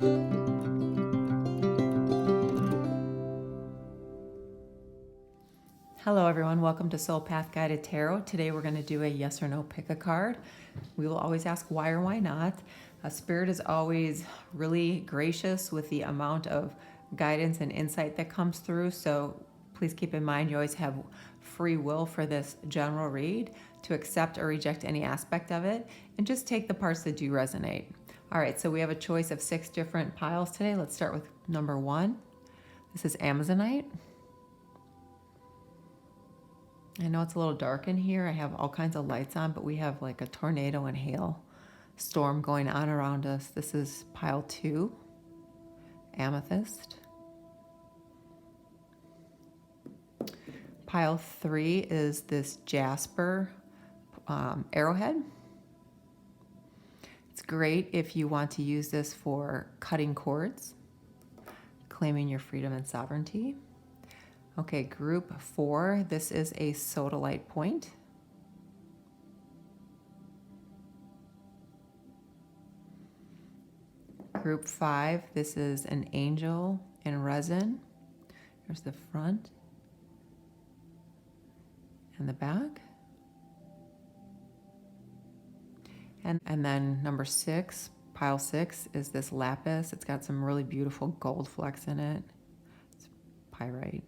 Hello everyone, welcome to Soul Path Guided Tarot. Today we're going to do a yes or no pick a card. We will always ask why or why not. Spirit is always really gracious with the amount of guidance and insight that comes through, so please keep in mind you always have free will for this general read to accept or reject any aspect of it, and just take the parts that do resonate. All right, so we have a choice of 6 different piles today. Let's start with number 1. This is Amazonite. I know it's a little dark in here. I have all kinds of lights on, but we have like a tornado and hail storm going on around us. This is pile 2, Amethyst. Pile 3 is this Jasper arrowhead. It's great if you want to use this for cutting cords, claiming your freedom and sovereignty. Okay, group 4, this is a sodalite point. Group 5, this is an angel in resin. Here's the front and the back. And then number 6, pile 6, is this lapis. It's got some really beautiful gold flecks in it. It's pyrite.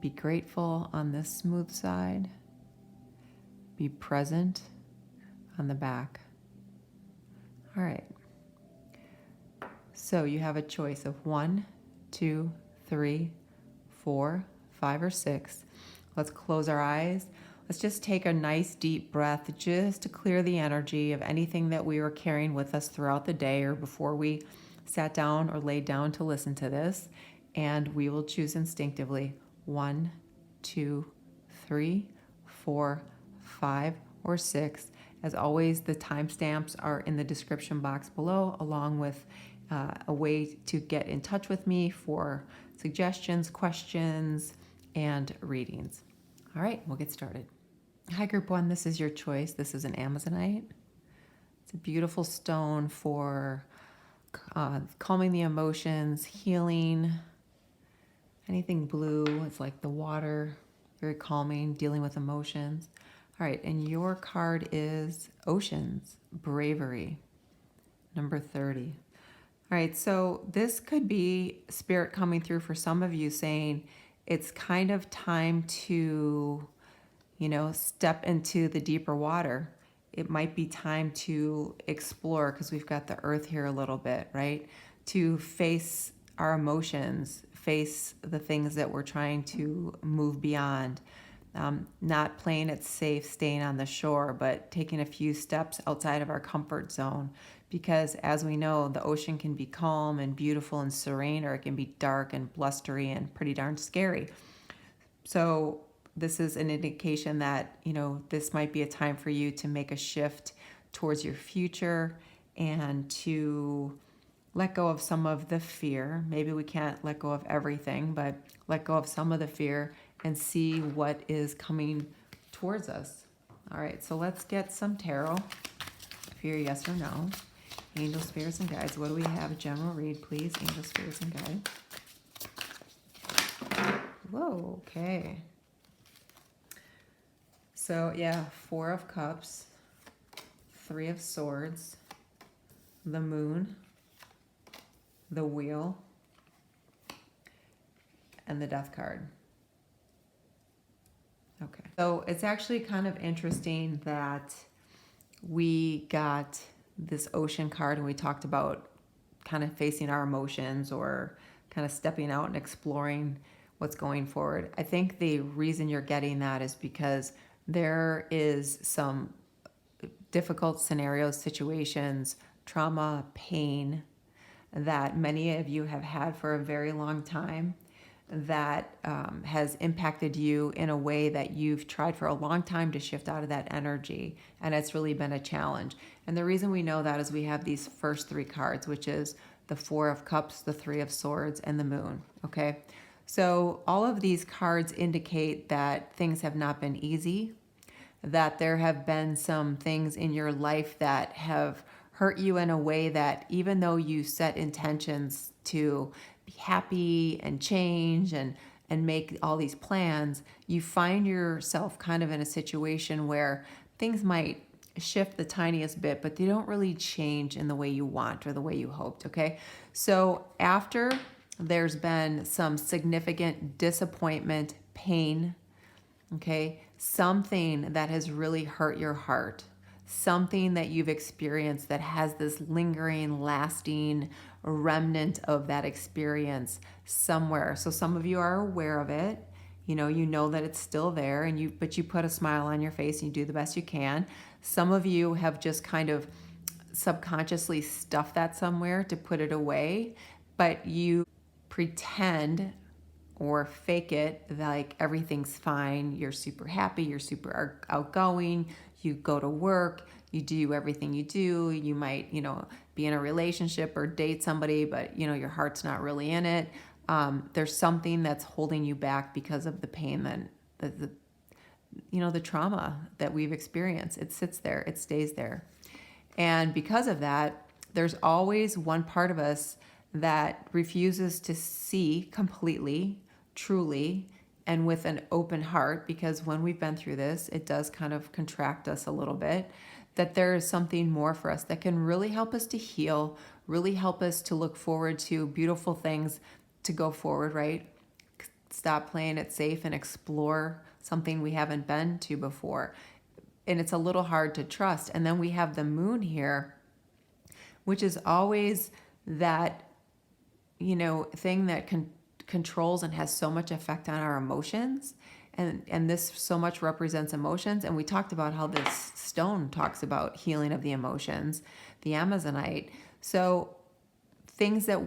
Be grateful on this smooth side. Be present on the back. All right. So you have a choice of 1, 2, 3, 4, 5, or 6. Let's close our eyes. Let's just take a nice deep breath just to clear the energy of anything that we were carrying with us throughout the day or before we sat down or laid down to listen to this. And we will choose instinctively 1, 2, 3, 4, 5, or 6. As always, the timestamps are in the description box below, along with a way to get in touch with me for suggestions, questions, and readings. All right, we'll get started. Hi, Group 1, this is your choice. This is an Amazonite. It's a beautiful stone for calming the emotions, healing. Anything blue, it's like the water, very calming, dealing with emotions. All right, and your card is Oceans, Bravery, number 30. All right, so this could be Spirit coming through for some of you saying it's kind of time to, step into the deeper water. It might be time to explore, because we've got the earth here a little bit, right? To face our emotions, face the things that we're trying to move beyond. Not playing it safe, staying on the shore, but taking a few steps outside of our comfort zone. Because as we know, the ocean can be calm and beautiful and serene, or it can be dark and blustery and pretty darn scary. So this is an indication that, this might be a time for you to make a shift towards your future and to let go of some of the fear. Maybe we can't let go of everything, but let go of some of the fear and see what is coming towards us. All right, so let's get some tarot for your yes or no. Angel, spirits, and guides. What do we have? A general read, please. Angel, spirits, and guides. Whoa, okay. So, yeah, 4 of Cups, 3 of Swords, the Moon, the Wheel, and the Death card. Okay. So it's actually kind of interesting that we got this Ocean card and we talked about kind of facing our emotions or kind of stepping out and exploring what's going forward. I think the reason you're getting that is because there is some difficult scenarios, situations, trauma, pain that many of you have had for a very long time that has impacted you in a way that you've tried for a long time to shift out of that energy, and it's really been a challenge. And the reason we know that is we have these first 3 cards, which is the 4 of Cups, the 3 of Swords, and the Moon, okay? So all of these cards indicate that things have not been easy, that there have been some things in your life that have hurt you in a way that even though you set intentions to be happy and change and make all these plans, you find yourself kind of in a situation where things might shift the tiniest bit, but they don't really change in the way you want or the way you hoped, okay? So after there's been some significant disappointment, pain, okay, something that has really hurt your heart, something that you've experienced that has this lingering, lasting remnant of that experience somewhere. So some of you are aware of it. You know that it's still there, but you put a smile on your face and you do the best you can. Some of you have just kind of subconsciously stuffed that somewhere to put it away, but you pretend or fake it like everything's fine. You're super happy, you're super outgoing, you go to work, you do everything you do. You might, be in a relationship or date somebody, but your heart's not really in it. There's something that's holding you back because of the pain that the trauma that we've experienced. It sits there, it stays there. And because of that, there's always one part of us that refuses to see completely, truly, and with an open heart, because when we've been through this, it does kind of contract us a little bit, that there is something more for us that can really help us to heal, really help us to look forward to beautiful things, to go forward, right? Stop playing it safe and explore something we haven't been to before. And it's a little hard to trust. And then we have the moon here, which is always that, thing that controls and has so much effect on our emotions. And this so much represents emotions. And we talked about how this stone talks about healing of the emotions, the Amazonite. So things that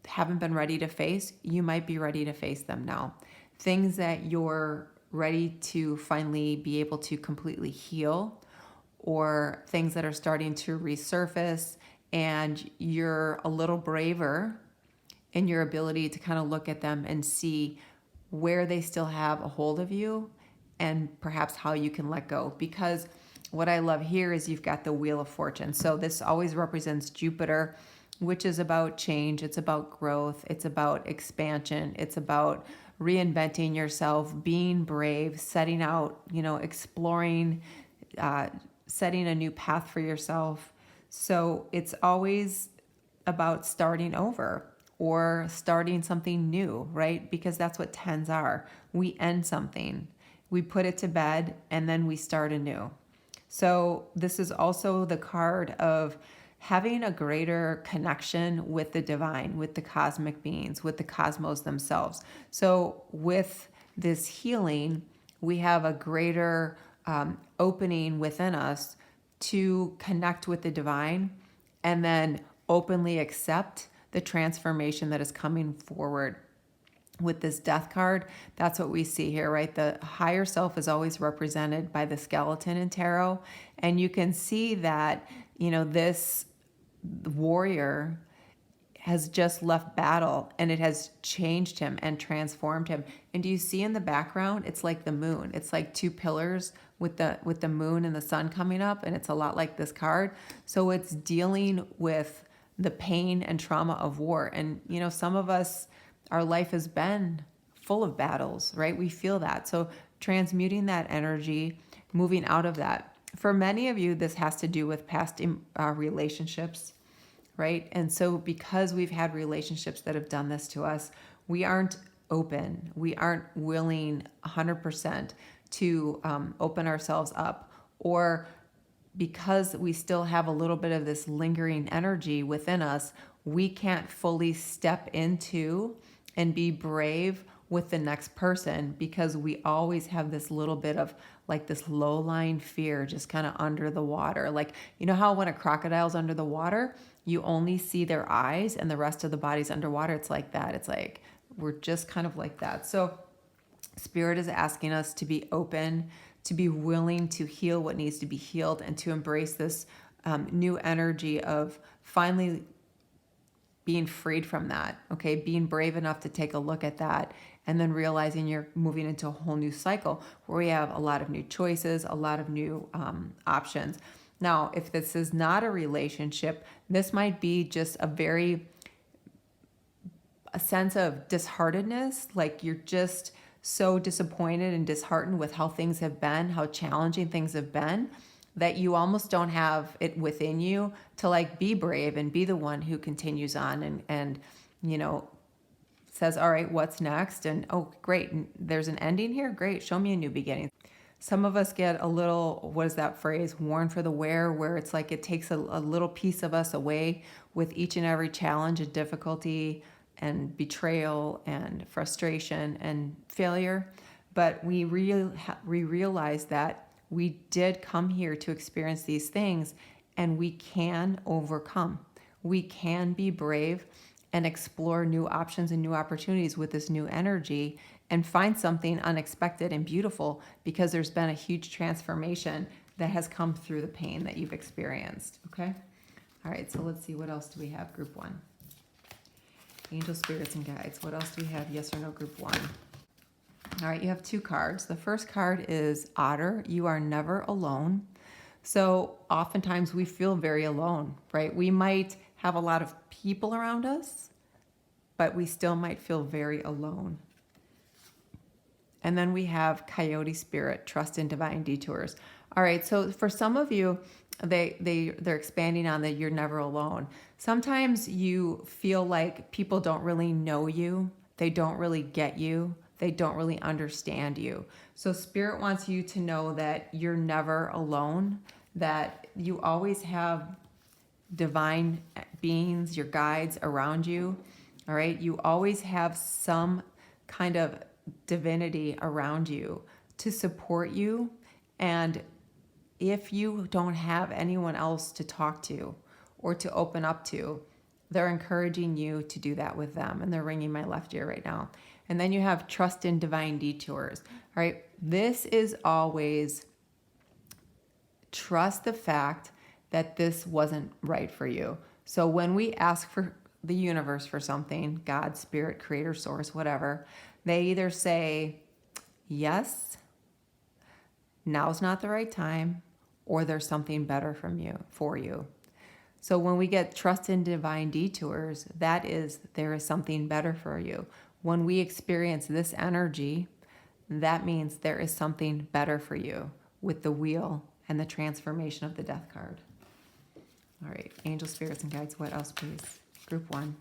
haven't been ready to face, you might be ready to face them now. Things that you're ready to finally be able to completely heal, or things that are starting to resurface, and you're a little braver in your ability to kind of look at them and see where they still have a hold of you and perhaps how you can let go. Because what I love here is you've got the Wheel of Fortune. So this always represents Jupiter, which is about change. It's about growth. It's about expansion. It's about reinventing yourself, being brave, setting out, exploring, setting a new path for yourself. So it's always about starting over or starting something new, right? Because that's what tens are. We end something, we put it to bed, and then we start anew. So this is also the card of having a greater connection with the divine, with the cosmic beings, with the cosmos themselves. So with this healing, we have a greater opening within us to connect with the divine and then openly accept the transformation that is coming forward. With this Death card, that's what we see here, right? The higher self is always represented by the skeleton in tarot. And you can see that, this warrior has just left battle and it has changed him and transformed him. And do you see in the background, it's like the moon. It's like two pillars with the moon and the sun coming up, and it's a lot like this card. So it's dealing with the pain and trauma of war. And, some of us, our life has been full of battles, right? We feel that. So transmuting that energy, moving out of that. For many of you, this has to do with past relationships, right? And so because we've had relationships that have done this to us, we aren't open. We aren't willing 100% to open ourselves up, or because we still have a little bit of this lingering energy within us, we can't fully step into and be brave with the next person, because we always have this little bit of like this low-lying fear just kind of under the water. Like, how when a crocodile's under the water, you only see their eyes and the rest of the body's underwater? It's like that. It's like we're just kind of like that. So Spirit is asking us to be open, to be willing to heal what needs to be healed, and to embrace this new energy of finally being freed from that, okay? Being brave enough to take a look at that, and then realizing you're moving into a whole new cycle where we have a lot of new choices, a lot of new options. Now, if this is not a relationship, this might be just a sense of disheartedness, like you're just so disappointed and disheartened with how things have been, how challenging things have been, that you almost don't have it within you to like be brave and be the one who continues on and says, all right, what's next? And oh, great, there's an ending here. Great, show me a new beginning. Some of us get a little, what is that phrase, worn for the wear, where it's like it takes a little piece of us away with each and every challenge and difficulty and betrayal and frustration and failure. But we realize that we did come here to experience these things, and we can overcome. We can be brave and explore new options and new opportunities with this new energy and find something unexpected and beautiful, because there's been a huge transformation that has come through the pain that you've experienced. Okay? All right, so let's see, what else do we have? Group 1. Angel, spirits, and guides. What else do we have? Yes or no, group 1. All right, you have 2 cards. The first card is Otter. You are never alone. So oftentimes we feel very alone, right? We might have a lot of people around us, but we still might feel very alone. And then we have Coyote Spirit, trust in divine detours. All right, so for some of you, they're expanding on that you're never alone. Sometimes you feel like people don't really know you. They don't really get you. They don't really understand you. So Spirit wants you to know that you're never alone, that you always have divine beings, your guides around you. All right, you always have some kind of divinity around you to support you. And if you don't have anyone else to talk to or to open up to, they're encouraging you to do that with them. And they're ringing my left ear right now. And then you have trust in divine detours. All right, this is always trust the fact that this wasn't right for you. So when we ask for the universe for something, God, Spirit, Creator, Source, whatever, they either say, yes, now's not the right time, or there's something better for you. So when we get trust in divine detours, that is, there is something better for you. When we experience this energy, that means there is something better for you with the wheel and the transformation of the death card. All right, angel, spirits, and guides. What else, please? Group 1.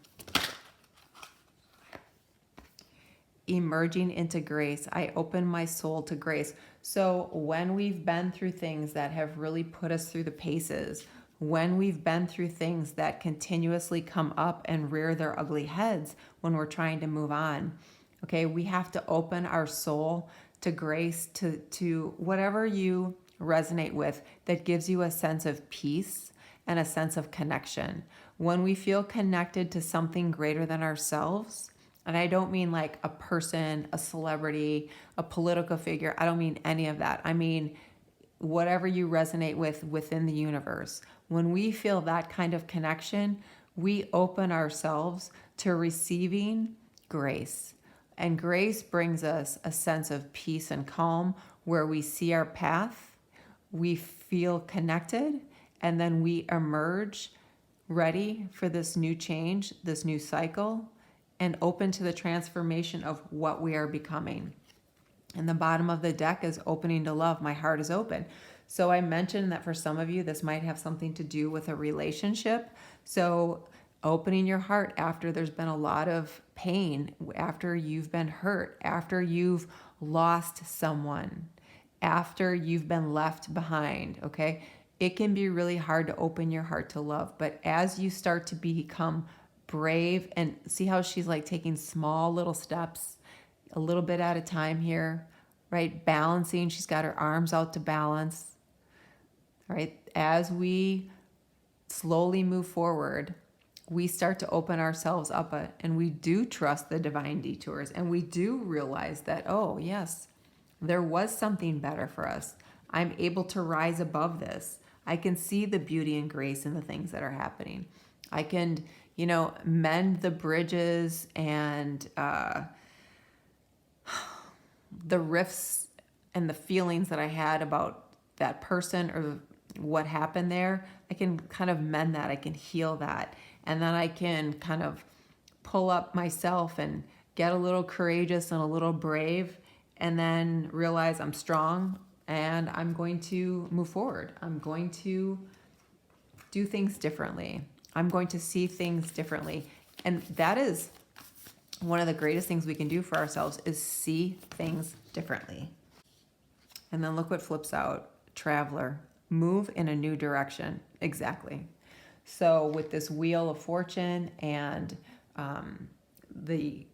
Emerging into grace. I open my soul to grace. So when we've been through things that have really put us through the paces, when we've been through things that continuously come up and rear their ugly heads when we're trying to move on, okay, we have to open our soul to grace, to whatever you resonate with that gives you a sense of peace and a sense of connection. When we feel connected to something greater than ourselves, and I don't mean like a person, a celebrity, a political figure. I don't mean any of that. I mean whatever you resonate with within the universe. When we feel that kind of connection, we open ourselves to receiving grace. And grace brings us a sense of peace and calm where we see our path, we feel connected, and then we emerge ready for this new change, this new cycle, and open to the transformation of what we are becoming. And the bottom of the deck is opening to love. My heart is open. So I mentioned that for some of you, this might have something to do with a relationship. So opening your heart after there's been a lot of pain, after you've been hurt, after you've lost someone, after you've been left behind, okay? It can be really hard to open your heart to love. But as you start to become brave, and see how she's like taking small little steps, a little bit at a time here, right? Balancing. She's got her arms out to balance. All right. As we slowly move forward, we start to open ourselves up, and we do trust the divine detours, and we do realize that, oh yes, there was something better for us. I'm able to rise above this. I can see the beauty and grace in the things that are happening. I can, mend the bridges and the rifts and the feelings that I had about that person or what happened there, I can kind of mend that. I can heal that. And then I can kind of pull up myself and get a little courageous and a little brave, and then realize I'm strong and I'm going to move forward. I'm going to do things differently. I'm going to see things differently. And that is one of the greatest things we can do for ourselves, is see things differently. And then look what flips out. Traveler. Move in a new direction. Exactly. So with this Wheel of Fortune and the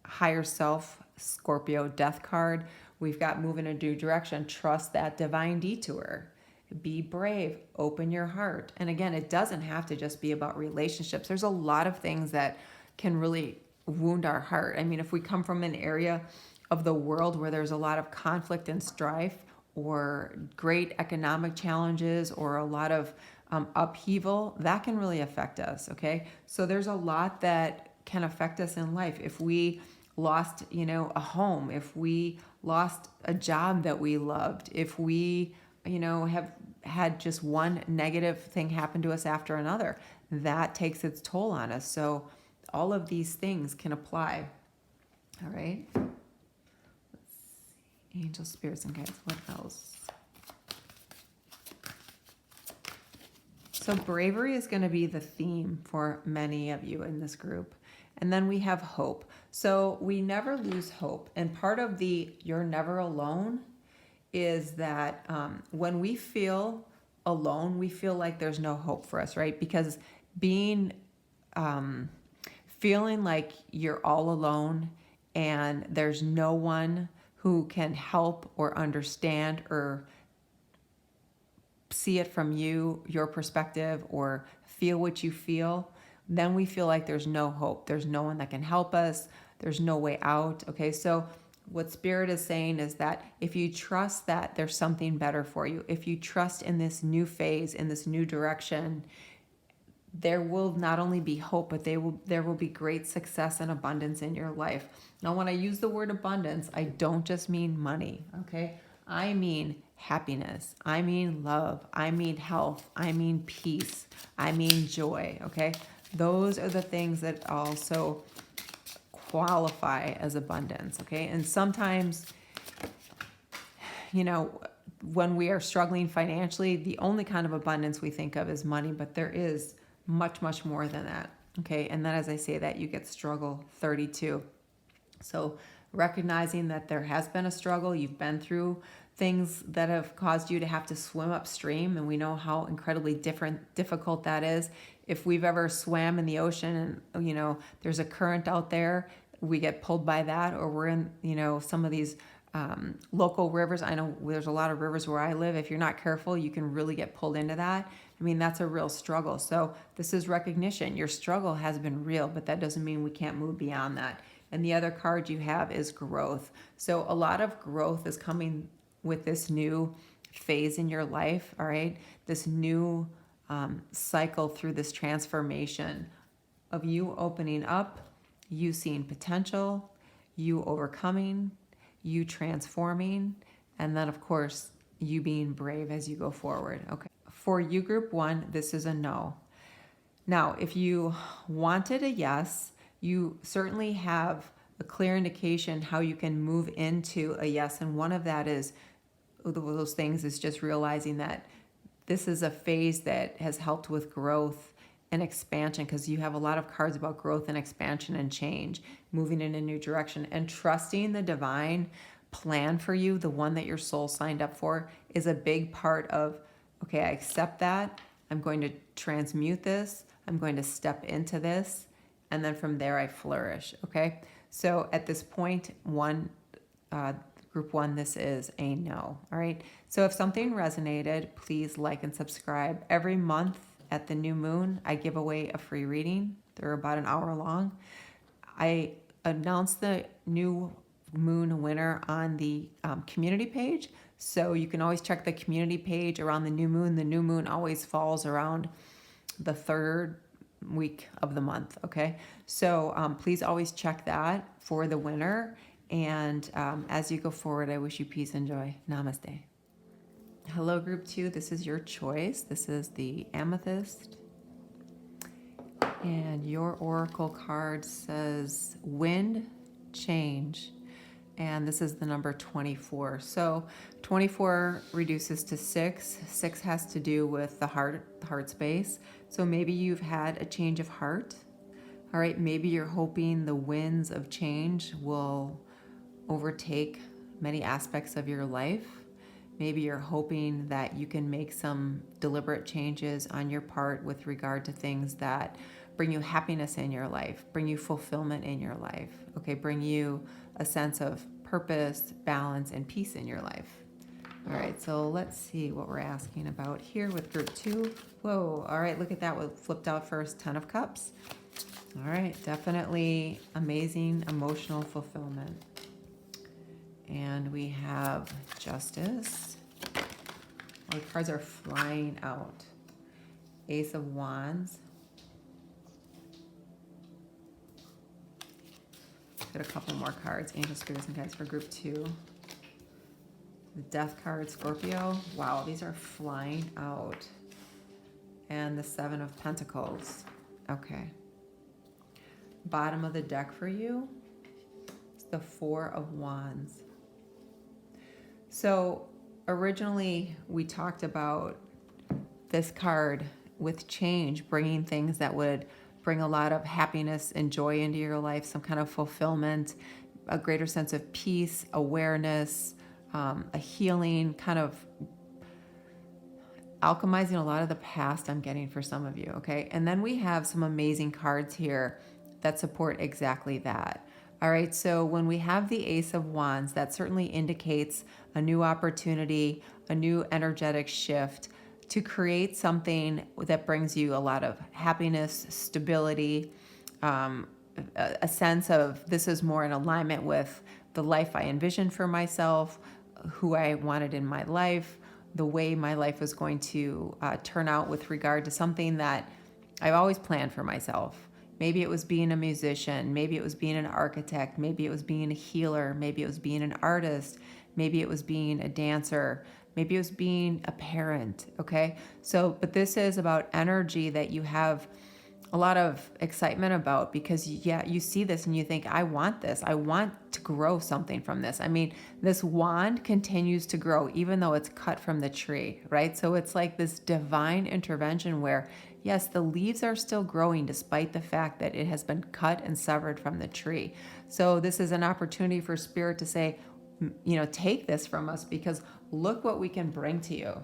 higher self, Scorpio death card, we've got move in a new direction. Trust that divine detour. Be brave. Open your heart. And again, it doesn't have to just be about relationships. There's a lot of things that can really wound our heart. I mean, if we come from an area of the world where there's a lot of conflict and strife, or great economic challenges, or a lot of upheaval, that can really affect us, okay? So there's a lot that can affect us in life. If we lost, a home, if we lost a job that we loved, if we, have had just one negative thing happen to us after another, that takes its toll on us. So all of these things can apply, all right? Angel, spirits, and guides. What else? So bravery is going to be the theme for many of you in this group. And then we have hope. So we never lose hope. And part of the you're never alone is that when we feel alone, we feel like there's no hope for us, right? Because being, feeling like you're all alone and there's no one who can help or understand or see it from your perspective, or feel what you feel, then we feel like there's no hope. There's no one that can help us. There's no way out. Okay, so what Spirit is saying is that if you trust that there's something better for you, if you trust in this new phase, in this new direction, there will not only be hope, but there will be great success and abundance in your life. Now, when I use the word abundance, I don't just mean money, okay? I mean happiness. I mean love. I mean health. I mean peace. I mean joy, okay? Those are the things that also qualify as abundance, okay? And sometimes, when we are struggling financially, the only kind of abundance we think of is money, but there is much, much more than that, okay? And then as I say that, you get struggle 32. So recognizing that there has been a struggle, you've been through things that have caused you to have to swim upstream, and we know how incredibly difficult that is. If we've ever swam in the ocean and, there's a current out there, we get pulled by that, or we're in, some of these local rivers. I know there's a lot of rivers where I live. If you're not careful, you can really get pulled into that. I mean, that's a real struggle. So this is recognition. Your struggle has been real, but that doesn't mean we can't move beyond that. And the other card you have is growth. So a lot of growth is coming with this new phase in your life, all right? This new cycle through this transformation of you opening up, you seeing potential, you overcoming, you transforming, and then, of course, you being brave as you go forward, okay? For you, group one, this is a no. Now, if you wanted a yes, you certainly have a clear indication how you can move into a yes. And one of that is, those things is just realizing that this is a phase that has helped with growth and expansion, because you have a lot of cards about growth and expansion and change, moving in a new direction, and trusting the divine plan for you, the one that your soul signed up for, is a big part of, okay, I accept that. I'm going to transmute this. I'm going to step into this. And then from there, I flourish, okay? So at this point, group one, this is a no, all right? So if something resonated, please like and subscribe. Every month at the new moon, I give away a free reading. They're about an hour long. I announce the new moon winner on the community page. So you can always check the community page around the new moon. The new moon always falls around the third week of the month, okay? So please always check that for the winner. And as you go forward, I wish you peace and joy. Namaste. Hello, group 2. This is your choice. This is the amethyst. And your oracle card says wind, change. And this is the number 24. So 24 reduces to 6. 6 has to do with the heart space. So maybe you've had a change of heart. All right, maybe you're hoping the winds of change will overtake many aspects of your life. Maybe you're hoping that you can make some deliberate changes on your part with regard to things that bring you happiness in your life, bring you fulfillment in your life, okay, bring you a sense of purpose, balance, and peace in your life. All right, so let's see what we're asking about here with group 2. Whoa, all right, look at that, what flipped out first, 10 of Cups. All right, definitely amazing emotional fulfillment. And we have Justice. All the cards are flying out. Ace of Wands. Get a couple more cards. Angel, Spirits, and Guides for group 2. The Death card, Scorpio. Wow, these are flying out. And the 7 of Pentacles. Okay. Bottom of the deck for you is the 4 of Wands. So originally we talked about this card with change, bringing things that would bring a lot of happiness and joy into your life, some kind of fulfillment, a greater sense of peace, awareness, a healing, kind of alchemizing a lot of the past I'm getting for some of you, okay? And then we have some amazing cards here that support exactly that. All right, so when we have the Ace of Wands, that certainly indicates a new opportunity, a new energetic shift to create something that brings you a lot of happiness, stability, a sense of this is more in alignment with the life I envisioned for myself, who I wanted in my life, the way my life was going to turn out with regard to something that I've always planned for myself. Maybe it was being a musician, maybe it was being an architect, maybe it was being a healer, maybe it was being an artist, maybe it was being a dancer, maybe it was being a parent, okay? So, but this is about energy that you have a lot of excitement about because, yeah, you see this and you think, I want this. I want to grow something from this. I mean, this wand continues to grow even though it's cut from the tree, right? So it's like this divine intervention where, yes, the leaves are still growing despite the fact that it has been cut and severed from the tree. So this is an opportunity for Spirit to say, you know, take this from us because look what we can bring to you.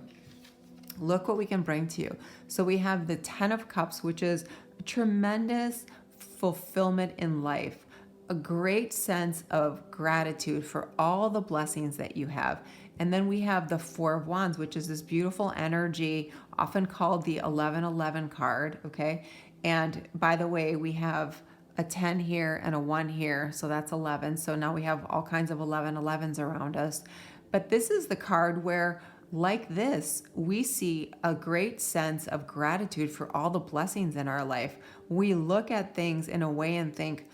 Look what we can bring to you. So we have the 10 of Cups, which is a tremendous fulfillment in life, a great sense of gratitude for all the blessings that you have. And then we have the 4 of Wands, which is this beautiful energy, often called the 1111 card, okay? And by the way, we have a 10 here and a 1 here, so that's 11. So now we have all kinds of 1111s around us. But this is the card where, like this, we see a great sense of gratitude for all the blessings in our life. We look at things in a way and think,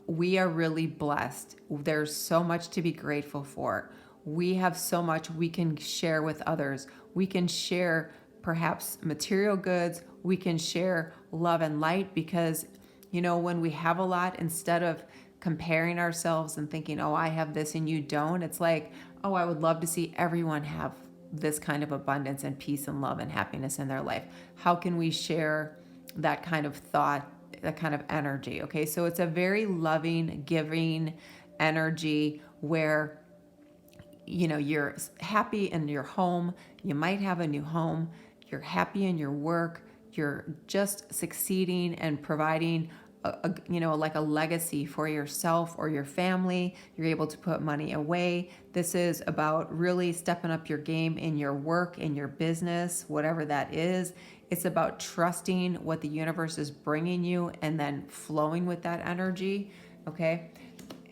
we are really blessed. There's so much to be grateful for. We have so much we can share with others. We can share perhaps material goods. We can share love and light because, you know, when we have a lot, instead of comparing ourselves and thinking, oh, I have this and you don't, it's like, oh, I would love to see everyone have this kind of abundance and peace and love and happiness in their life. How can we share that kind of thought, that kind of energy? Okay, so it's a very loving, giving energy where, you know, you're happy in your home. You might have a new home. You're happy in your work. You're just succeeding and providing you know, like a legacy for yourself or your family. You're able to put money away. This is about really stepping up your game in your work, in your business, whatever that is. It's about trusting what the universe is bringing you and then flowing with that energy, okay?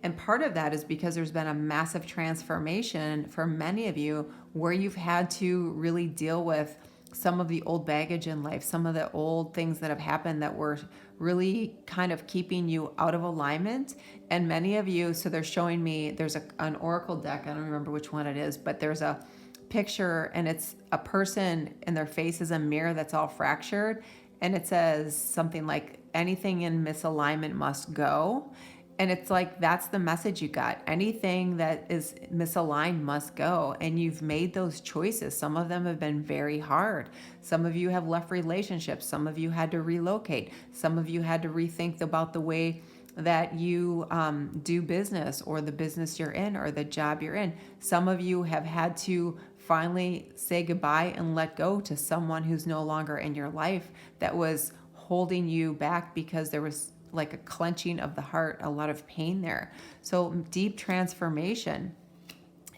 And part of that is because there's been a massive transformation for many of you where you've had to really deal with some of the old baggage in life, some of the old things that have happened that were really kind of keeping you out of alignment. And many of you, so they're showing me, there's an oracle deck, I don't remember which one it is, but there's a picture, and it's a person and their face is a mirror that's all fractured, and it says something like, anything in misalignment must go. And it's like, that's the message you got. Anything that is misaligned must go. And you've made those choices. Some of them have been very hard. Some of you have left relationships. Some of you had to relocate. Some of you had to rethink about the way that you do business, or the business you're in, or the job you're in. Some of you have had to finally say goodbye and let go to someone who's no longer in your life, that was holding you back because there was like a clenching of the heart, a lot of pain there. So deep transformation.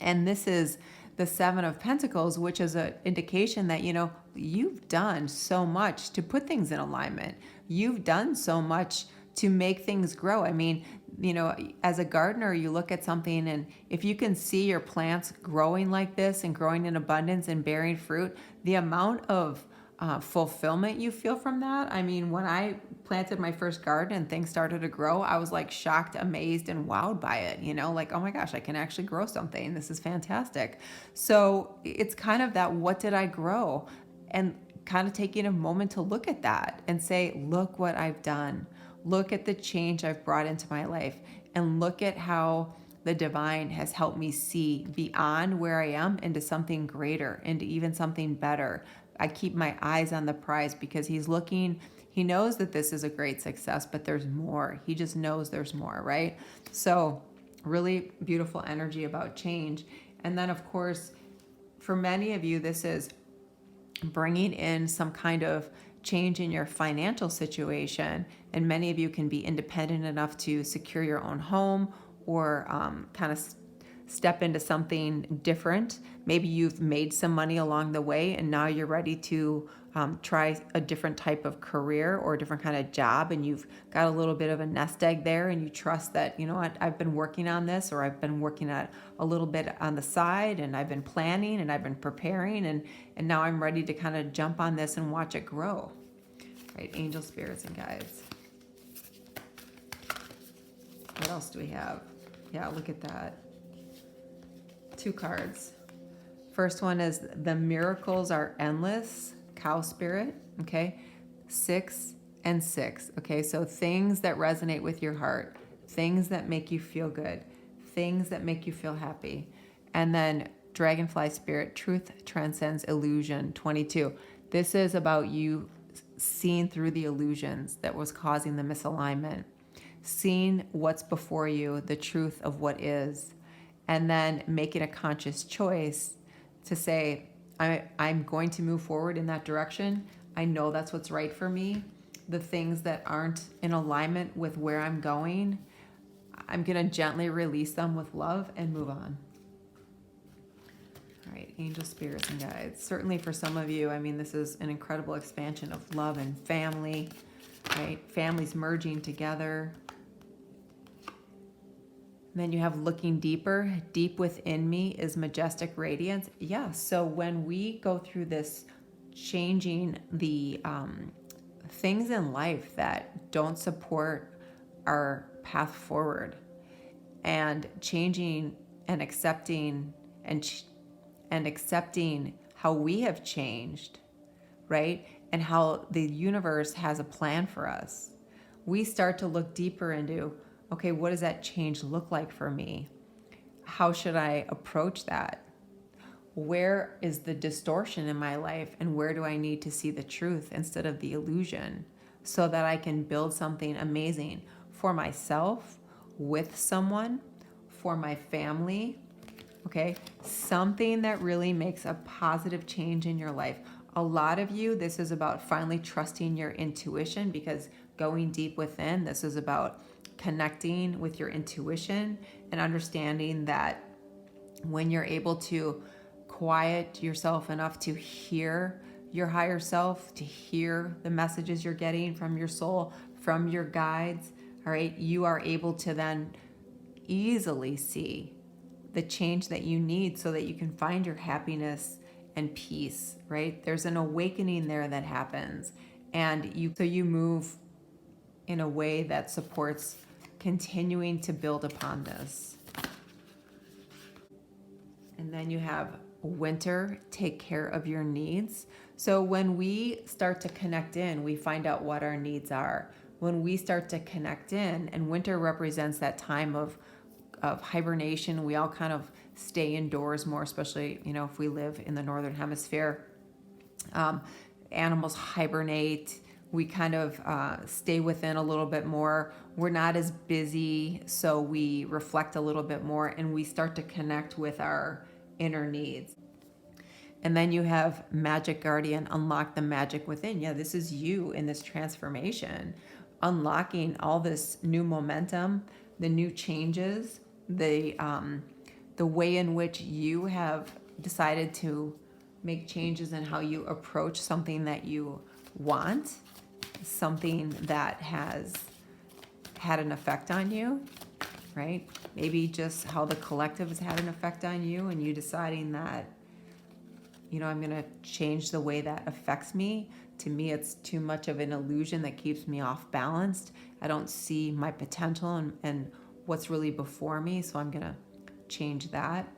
And this is the Seven of Pentacles, which is an indication that, you've done so much to put things in alignment. You've done so much to make things grow. I mean, as a gardener, you look at something, and if you can see your plants growing like this and growing in abundance and bearing fruit, the amount of fulfillment you feel from that. I mean, when I planted my first garden and things started to grow, I was like shocked, amazed, and wowed by it, like, oh my gosh, I can actually grow something. This is fantastic. So it's kind of that, what did I grow? And kind of taking a moment to look at that and say, look what I've done. Look at the change I've brought into my life, and look at how the divine has helped me see beyond where I am into something greater, into even something better. I keep my eyes on the prize, because he's looking, he knows that this is a great success, but there's more. He just knows there's more, right? So really beautiful energy about change. And then of course, for many of you, this is bringing in some kind of change in your financial situation. And many of you can be independent enough to secure your own home, or kind of step into something different. Maybe you've made some money along the way, and now you're ready to try a different type of career or a different kind of job, and you've got a little bit of a nest egg there, and you trust that, what, I've been working on this, or I've been working at a little bit on the side, and I've been planning, and I've been preparing, and now I'm ready to kind of jump on this and watch it grow. Right? Angel, spirits, and guides. What else do we have? Yeah, look at that. 2 cards. First one is, the miracles are endless, cow spirit. Okay, 6 and 6. Okay, so things that resonate with your heart, things that make you feel good, things that make you feel happy. And then dragonfly spirit, truth transcends illusion, 22. This is about you seeing through the illusions that was causing the misalignment, seeing what's before you, the truth of what is, and then making a conscious choice to say, I'm going to move forward in that direction. I know that's what's right for me. The things that aren't in alignment with where I'm going, I'm going to gently release them with love and move on. All right, angel, spirits, and guides. Certainly for some of you, I mean, this is an incredible expansion of love and family, right? Families merging together. And then you have looking deeper. Deep within me is majestic radiance. Yeah, so when we go through this changing the things in life that don't support our path forward, and changing and accepting and accepting how we have changed, right? And how the universe has a plan for us. We start to look deeper into, okay, what does that change look like for me? How should I approach that? Where is the distortion in my life, and where do I need to see the truth instead of the illusion, so that I can build something amazing for myself, with someone, for my family, okay? Something that really makes a positive change in your life. A lot of you, this is about finally trusting your intuition, because going deep within, this is about connecting with your intuition and understanding that when you're able to quiet yourself enough to hear your higher self, to hear the messages you're getting from your soul, from your guides, all right, you are able to then easily see the change that you need, so that you can find your happiness and peace, right? There's an awakening there that happens, and you move in a way that supports continuing to build upon this. And then you have winter, take care of your needs. So when we start to connect in, we find out what our needs are. When we start to connect in, and winter represents that time of hibernation, we all kind of stay indoors more, especially, if we live in the northern hemisphere. Animals hibernate. We kind of stay within a little bit more. We're not as busy, so we reflect a little bit more, and we start to connect with our inner needs. And then you have Magic Guardian, unlock the magic within. Yeah, this is you in this transformation, unlocking all this new momentum, the new changes, the way in which you have decided to make changes in how you approach something that you want, something that has had an effect on you, right? Maybe just how the collective has had an effect on you, and you deciding that, I'm going to change the way that affects me. To me, it's too much of an illusion that keeps me off balanced. I don't see my potential and what's really before me, so I'm going to change that.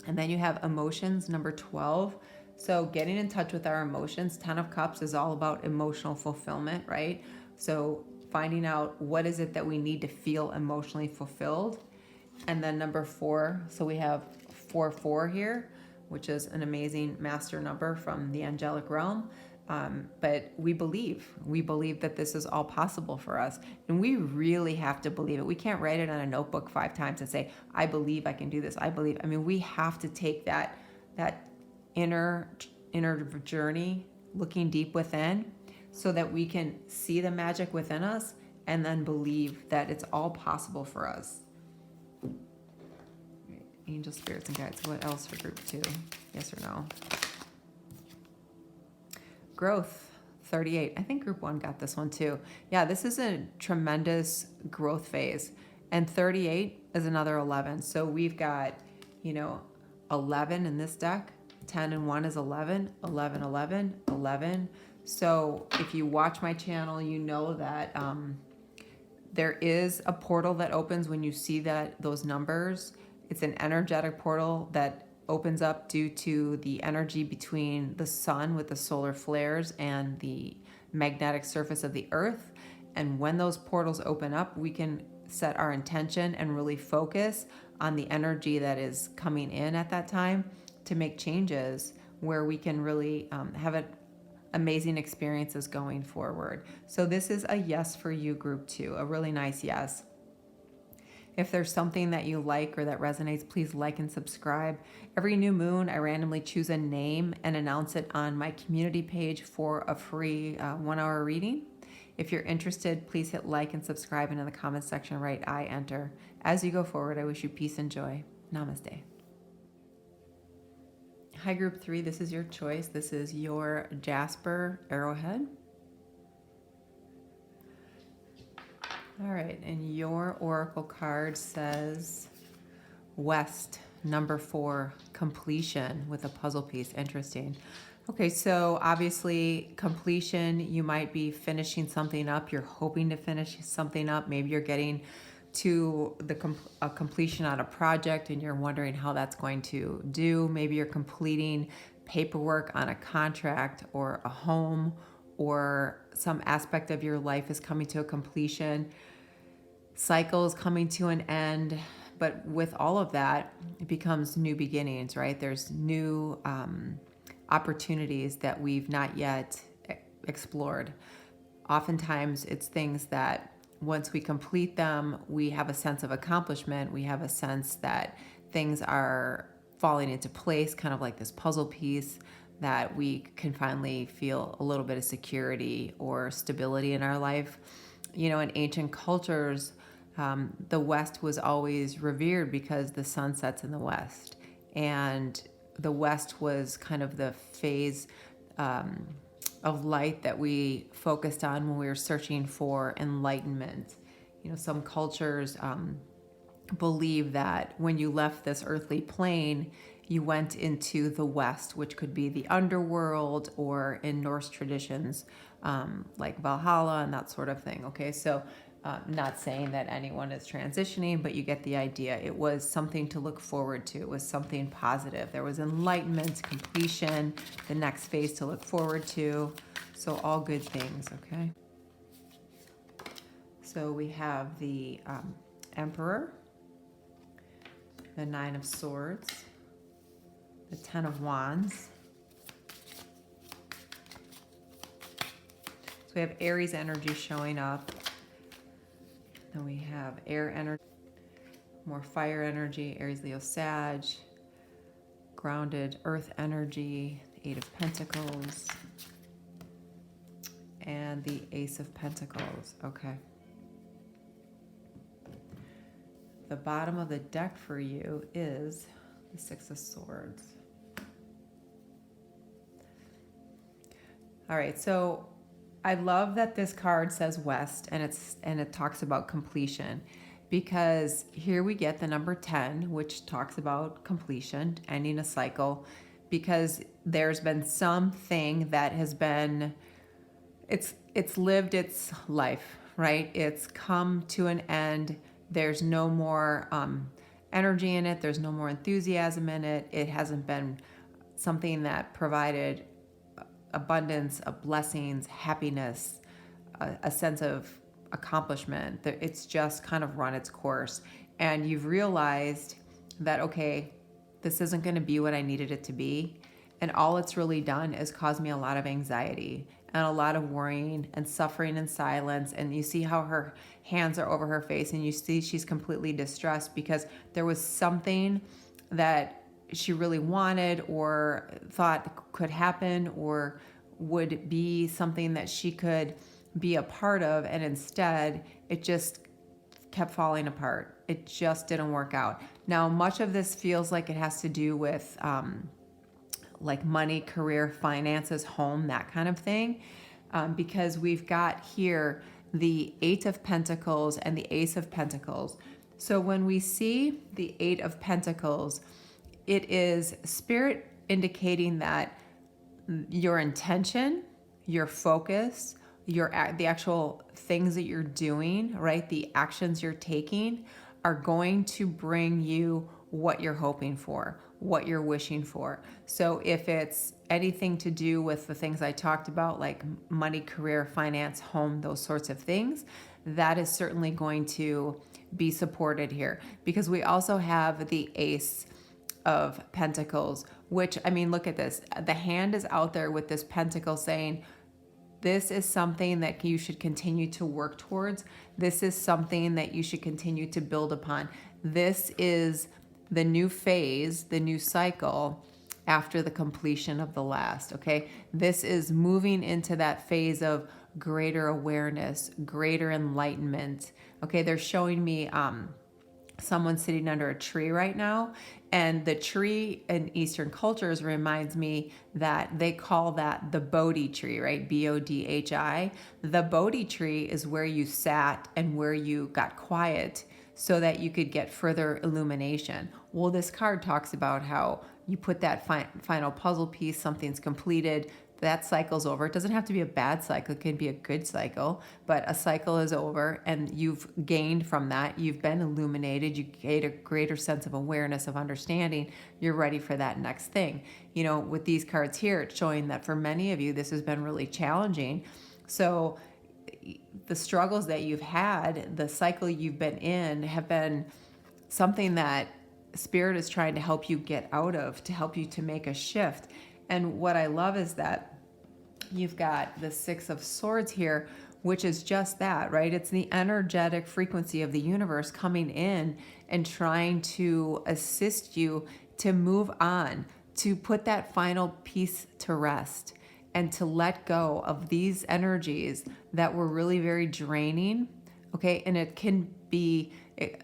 And then you have emotions, number 12. So getting in touch with our emotions. 10 of Cups is all about emotional fulfillment, right? So finding out what is it that we need to feel emotionally fulfilled. And then number 4, so we have 4-4 here, which is an amazing master number from the angelic realm. But we believe that this is all possible for us. And we really have to believe it. We can't write it on a notebook 5 times and say, I believe I can do this. I believe. We have to take that inner journey, looking deep within, so that we can see the magic within us and then believe that it's all possible for us. Angel, spirits, and guides. What else for group 2? Yes or no? Growth, 38. I think group 1 got this one too. Yeah, this is a tremendous growth phase. And 38 is another 11. So we've got, 11 in this deck. 10 and 1 is 11. 11, 11, 11. So if you watch my channel, you know that there is a portal that opens when you see those numbers. It's an energetic portal that opens up due to the energy between the sun with the solar flares and the magnetic surface of the earth. And when those portals open up, we can set our intention and really focus on the energy that is coming in at that time to make changes where we can really have amazing experiences going forward. So this is a yes for you, group 2, a really nice yes. If there's something that you like or that resonates, please like and subscribe. Every new moon, I randomly choose a name and announce it on my community page for a free 1-hour reading. If you're interested, please hit like and subscribe, and in the comments section, write I enter. As you go forward, I wish you peace and joy. Namaste. Hi, group 3. This is your choice. This is your Jasper Arrowhead. All right, and your oracle card says West, number 4, completion with a puzzle piece. Interesting. Okay, so obviously completion, you might be finishing something up. You're hoping to finish something up. Maybe you're getting to a completion on a project and you're wondering how that's going to do. Maybe you're completing paperwork on a contract or a home, or some aspect of your life is coming to a completion. Cycles coming to an end. But with all of that, it becomes new beginnings, right? There's new opportunities that we've not yet explored. Oftentimes it's things that once we complete them, we have a sense of accomplishment. We have a sense that things are falling into place, kind of like this puzzle piece, that we can finally feel a little bit of security or stability in our life. In ancient cultures, the West was always revered because the sun sets in the West. And the West was kind of the phase of light that we focused on when we were searching for enlightenment. Some cultures believe that when you left this earthly plane, you went into the West, which could be the underworld, or in Norse traditions, like Valhalla and that sort of thing. Okay, so not saying that anyone is transitioning, but you get the idea. It was something to look forward to. It was something positive. There was enlightenment, completion, the next phase to look forward to. So all good things, okay? So we have the Emperor, the Nine of Swords, the Ten of Wands. So we have Aries energy showing up. Then we have air energy, more fire energy, Aries, Leo, Sag, grounded earth energy, the Eight of Pentacles, and the Ace of Pentacles. Okay. The bottom of the deck for you is the Six of Swords. All right, so I love that this card says West and it talks about completion, because here we get the number 10, which talks about completion, ending a cycle, because there's been something that has been, it's lived its life, right? It's come to an end. There's no more energy in it. There's no more enthusiasm in it. It hasn't been something that provided abundance of blessings, happiness, a sense of accomplishment. It's just kind of run its course. And you've realized that, okay, this isn't going to be what I needed it to be. And all it's really done is cause me a lot of anxiety and a lot of worrying and suffering in silence. And you see how her hands are over her face, and you see she's completely distressed because there was something that she really wanted or thought could happen or would be something that she could be a part of, and instead it just kept falling apart. It just didn't work out. Now, much of this feels like it has to do with like money, career, finances, home, that kind of thing, because we've got here the Eight of Pentacles and the Ace of Pentacles. So when we see the Eight of Pentacles, it is Spirit indicating that your intention, your focus, the actual things that you're doing, right? The actions you're taking are going to bring you what you're hoping for, what you're wishing for. So if it's anything to do with the things I talked about, like money, career, finance, home, those sorts of things, that is certainly going to be supported here, because we also have the Ace of Pentacles, which, I mean, look at this. The hand is out there with this pentacle saying, this is something that you should continue to work towards. This is something that you should continue to build upon. This is the new phase, the new cycle after the completion of the last, okay? This is moving into that phase of greater awareness, greater enlightenment, okay? They're showing me someone sitting under a tree right now, and the tree in Eastern cultures reminds me that they call that the Bodhi tree, right? Bodhi. The Bodhi tree is where you sat and where you got quiet so that you could get further illumination. Well, this card talks about how you put that final puzzle piece, something's completed, that cycle's over. It doesn't have to be a bad cycle. It can be a good cycle, but a cycle is over and you've gained from that. You've been illuminated. You gained a greater sense of awareness, of understanding. You're ready for that next thing. You know, with these cards here, it's showing that for many of you, this has been really challenging. So the struggles that you've had, the cycle you've been in, have been something that Spirit is trying to help you get out of, to help you to make a shift. And what I love is that you've got the Six of Swords here, which is just that, right? It's the energetic frequency of the universe coming in and trying to assist you to move on, to put that final piece to rest, and to let go of these energies that were really very draining, okay? And it can be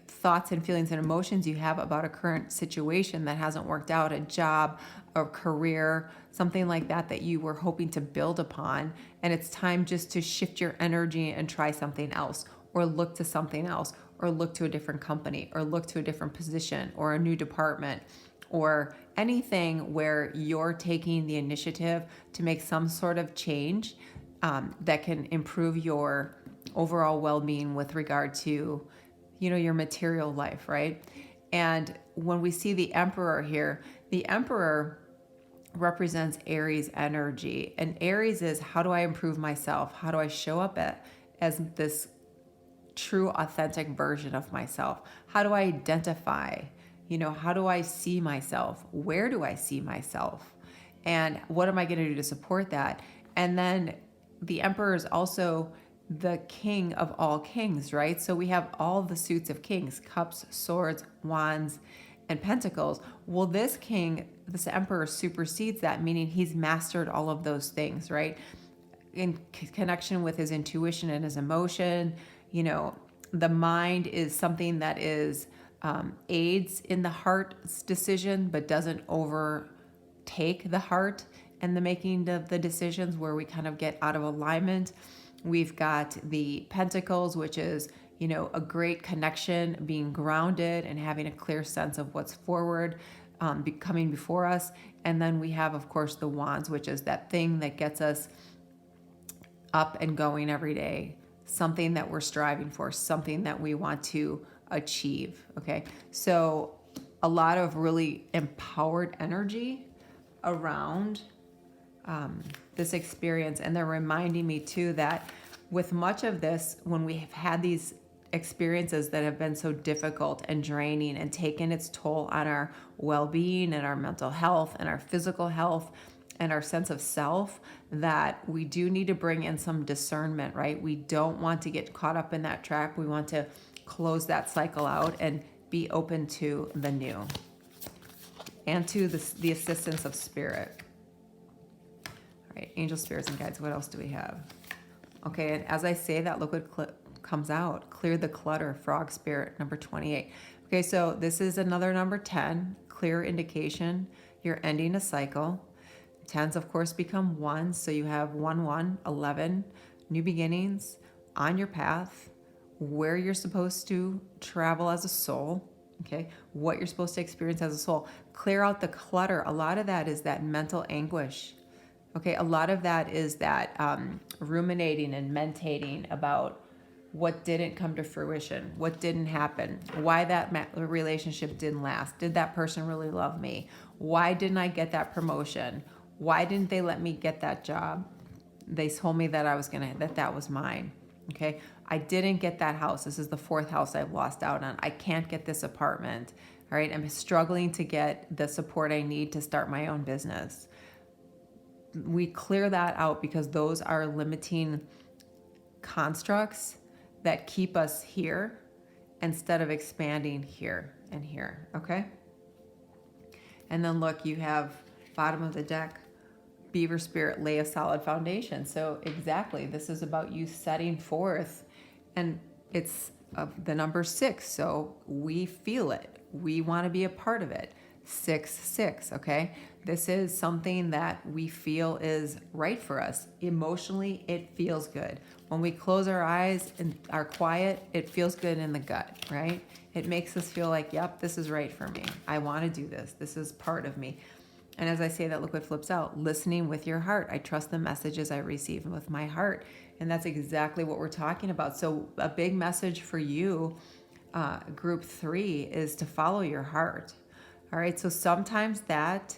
thoughts and feelings and emotions you have about a current situation that hasn't worked out, a job, a career, something like that that you were hoping to build upon. And it's time just to shift your energy and try something else, or look to something else, or look to a different company, or look to a different position, or a new department, or anything where you're taking the initiative to make some sort of change that can improve your overall well-being with regard to, your material life, right? And when we see the Emperor here, the Emperor represents Aries energy. And Aries is, how do I improve myself? How do I show up as this true, authentic version of myself? How do I identify? How do I see myself? Where do I see myself? And what am I going to do to support that? And then the Emperor is also the king of all kings, right? So we have all the suits of kings: cups, swords, wands, and pentacles. Well, this Emperor supersedes that, meaning he's mastered all of those things, right? In connection with his intuition and his emotion, the mind is something that is aids in the heart's decision, but doesn't overtake the heart and the making of the decisions where we kind of get out of alignment. We've got the Pentacles, which is, a great connection, being grounded and having a clear sense of what's forward, coming before us. And then we have, of course, the Wands, which is that thing that gets us up and going every day, something that we're striving for, something that we want to achieve. Okay. So a lot of really empowered energy around this experience. And they're reminding me too that with much of this, when we have had these experiences that have been so difficult and draining and taken its toll on our well-being and our mental health and our physical health and our sense of self, that we do need to bring in some discernment, right? We don't want to get caught up in that trap. We want to close that cycle out and be open to the new and to the assistance of spirit. All right, angel, spirits, and guides. What else do we have? Okay, and as I say that, look what comes out. Clear the clutter, frog spirit, number 28. Okay, so this is another number 10, clear indication you're ending a cycle. 10s, of course, become 1s, so you have 1, 1, 11, new beginnings on your path, where you're supposed to travel as a soul, okay, what you're supposed to experience as a soul. Clear out the clutter. A lot of that is that mental anguish, okay? A lot of that is that ruminating and mentating about what didn't come to fruition, what didn't happen, why that relationship didn't last. Did that person really love me? Why didn't I get that promotion? Why didn't they let me get that job? They told me that that was mine. Okay. I didn't get that house. This is the 4th house I've lost out on. I can't get this apartment. All right. I'm struggling to get the support I need to start my own business. We clear that out because those are limiting constructs that keep us here instead of expanding here and here. Okay. And then look, you have bottom of the deck, Beaver Spirit, lay a solid foundation. So exactly, this is about you setting forth, and it's the number 6. So we feel it. We want to be a part of it. 6, 6. Okay. This is something that we feel is right for us. Emotionally, it feels good. When we close our eyes and are quiet, it feels good in the gut, right? It makes us feel like, yep, this is right for me. I want to do this. This is part of me. And as I say that, look what flips out. Listening with your heart. I trust the messages I receive with my heart. And that's exactly what we're talking about. So a big message for you, group 3, is to follow your heart. All right. So sometimes that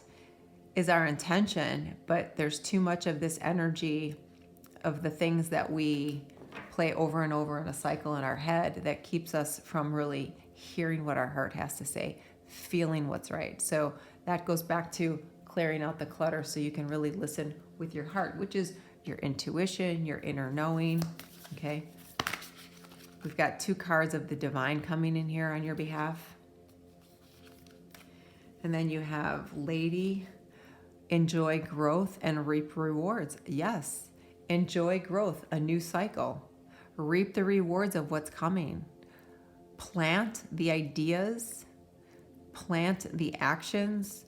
is our intention, but there's too much of this energy of the things that we play over and over in a cycle in our head that keeps us from really hearing what our heart has to say, feeling what's right. So that goes back to clearing out the clutter so you can really listen with your heart, which is your intuition, your inner knowing. Okay. We've got 2 cards of the divine coming in here on your behalf. And then you have Lady, enjoy growth and reap rewards. Yes. Enjoy growth, a new cycle. Reap the rewards of what's coming. Plant the ideas, plant the actions,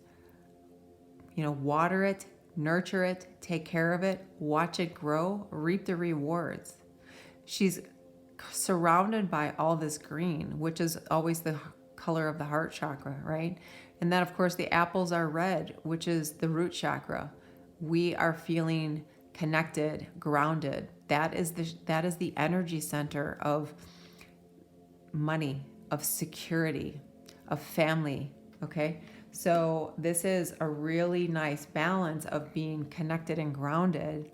water it, nurture it, take care of it, watch it grow, reap the rewards. She's surrounded by all this green, which is always the color of the heart chakra, right? And then, of course, the apples are red, which is the root chakra. We are feeling connected, grounded. That is the energy center of money, of security, of family, okay? So this is a really nice balance of being connected and grounded,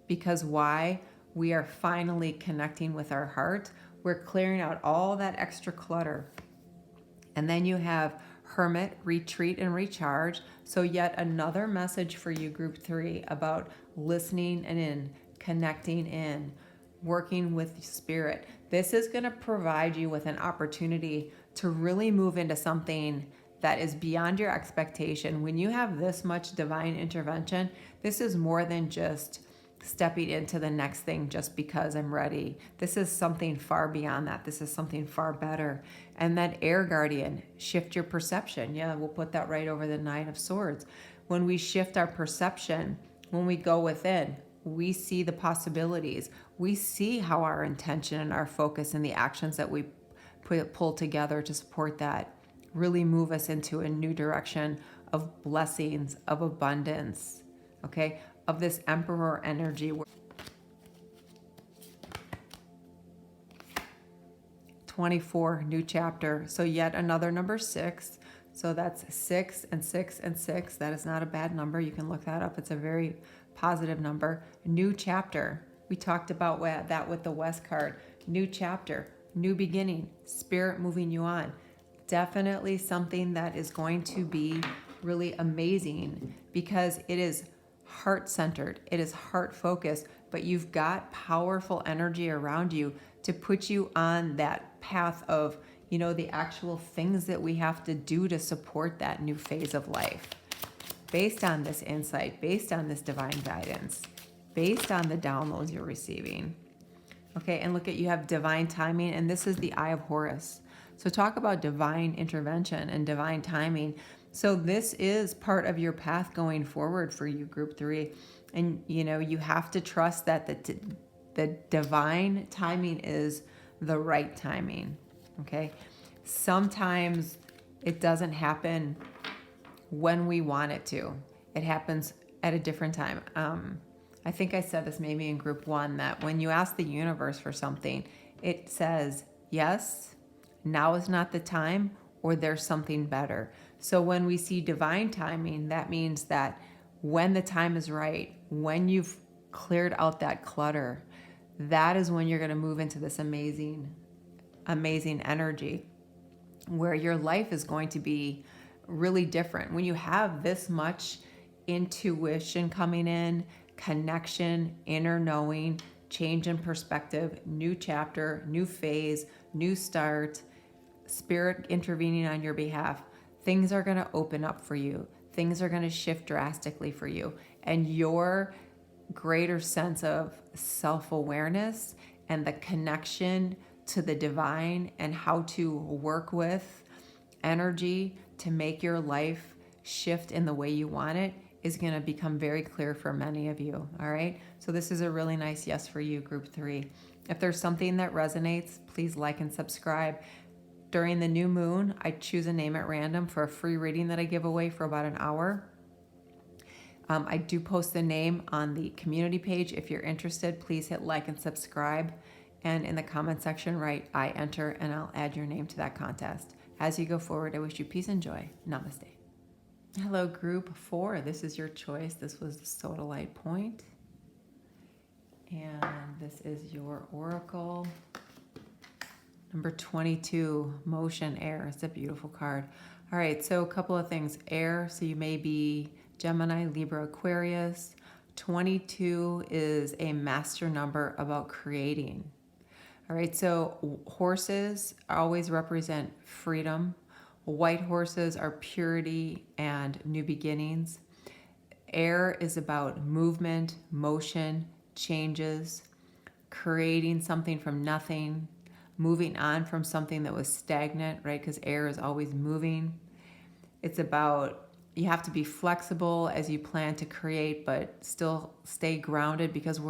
because why? We are finally connecting with our heart. We're clearing out all that extra clutter. And then you have hermit, retreat, and recharge. So yet another message for you, group 3, about listening and in, connecting in, working with spirit. This is going to provide you with an opportunity to really move into something that is beyond your expectation. When you have this much divine intervention, this is more than just stepping into the next thing just because I'm ready. This is something far beyond that. This is something far better. And that air guardian, shift your perception. Yeah, we'll put that right over the 9 of Swords. When we shift our perception, when we go within, we see the possibilities. We see how our intention and our focus and the actions that we pull together to support that really move us into a new direction of blessings, of abundance, okay? Of this Emperor energy. 24, new chapter. So yet another number 6. So that's 6 and 6 and 6. That is not a bad number. You can look that up. It's a very positive number. New chapter. We talked about that with the West card. New chapter, new beginning, spirit moving you on. Definitely something that is going to be really amazing, because it is heart-centered, it is heart-focused, but you've got powerful energy around you to put you on that path of, the actual things that we have to do to support that new phase of life. Based on this insight, based on this divine guidance, based on the downloads you're receiving. Okay, and look at, you have divine timing, and this is the Eye of Horus. So talk about divine intervention and divine timing. So this is part of your path going forward for you, group 3. And, you have to trust that the divine timing is the right timing, okay? Sometimes it doesn't happen when we want it to. It happens at a different time. I think I said this maybe in group 1, that when you ask the universe for something, it says, yes, now is not the time, or there's something better. So when we see divine timing, that means that when the time is right, when you've cleared out that clutter, that is when you're going to move into this amazing, amazing energy where your life is going to be really different. When you have this much intuition coming in, connection, inner knowing, change in perspective, new chapter, new phase, new start, spirit intervening on your behalf, things are going to open up for you. Things are going to shift drastically for you. And your greater sense of self-awareness and the connection to the divine and how to work with energy to make your life shift in the way you want it is going to become very clear for many of you. All right. So this is a really nice yes for you, group 3. If there's something that resonates, please like and subscribe. During the new moon, I choose a name at random for a free reading that I give away for about an hour. I do post the name on the community page. If you're interested, please hit like and subscribe. And in the comment section, write I enter, and I'll add your name to that contest. As you go forward, I wish you peace and joy. Namaste. Hello, group 4. This is your choice. This was the Soda Light Point. And this is your oracle. Number 22, motion, air. It's a beautiful card. All right, so a couple of things. Air, so you may be Gemini, Libra, Aquarius. 22 is a master number about creating. All right, so horses always represent freedom. White horses are purity and new beginnings. Air is about movement, motion, changes, creating something from nothing, moving on from something that was stagnant, right? Because air is always moving. It's about, you have to be flexible as you plan to create, but still stay grounded, because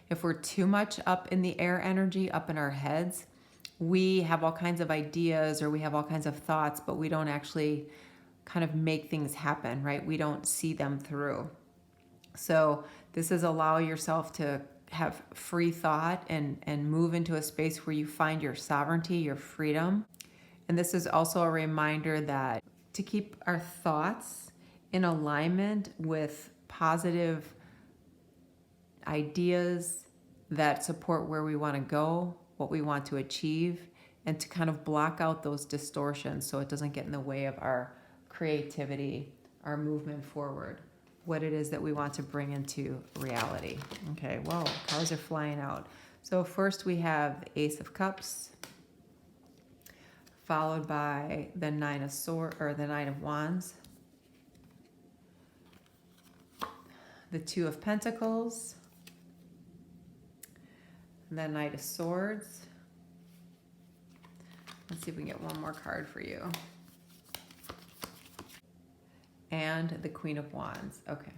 if we're too much up in the air energy, up in our heads, we have all kinds of ideas or we have all kinds of thoughts, but we don't actually kind of make things happen, right? We don't see them through. So This is allow yourself to have free thought and move into a space where you find your sovereignty, your freedom. And this is also a reminder that to keep our thoughts in alignment with positive ideas that support where we want to go, what we want to achieve, and to kind of block out those distortions so it doesn't get in the way of our creativity, our movement forward, what it is that we want to bring into reality. Okay, whoa, cards are flying out. So first we have the Ace of Cups, followed by the Nine of Wands, the Two of Pentacles, the Knight of Swords. Let's see if we can get one more card for you. And the Queen of Wands. Okay.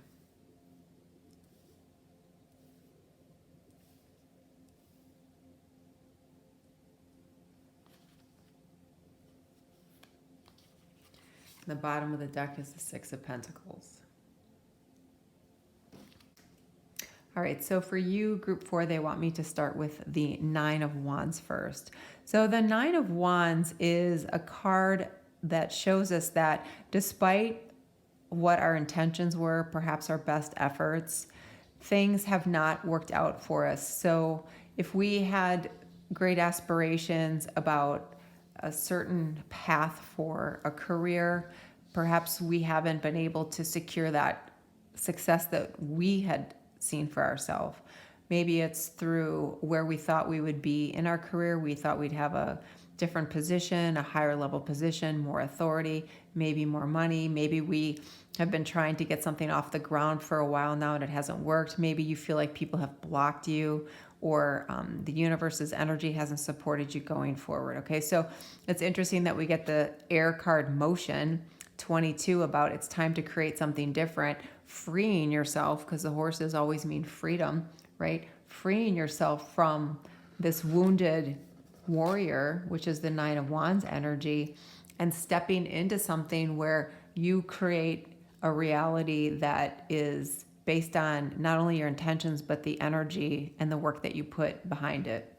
The bottom of the deck is the Six of Pentacles. All right, so for you, group 4, they want me to start with the Nine of Wands first. So the Nine of Wands is a card that shows us that despite what our intentions were, perhaps our best efforts, things have not worked out for us. So if we had great aspirations about a certain path for a career, perhaps we haven't been able to secure that success that we had seen for ourselves. Maybe it's through where we thought we would be in our career. We thought we'd have a different position, a higher level position, more authority, maybe more money. Maybe we have been trying to get something off the ground for a while now and it hasn't worked. Maybe you feel like people have blocked you, or the universe's energy hasn't supported you going forward. Okay, so it's interesting that we get the air card motion 22 about it's time to create something different, freeing yourself, because the horses always mean freedom, right? Freeing yourself from this wounded warrior, which is the Nine of Wands energy, and stepping into something where you create a reality that is based on not only your intentions, but the energy and the work that you put behind it.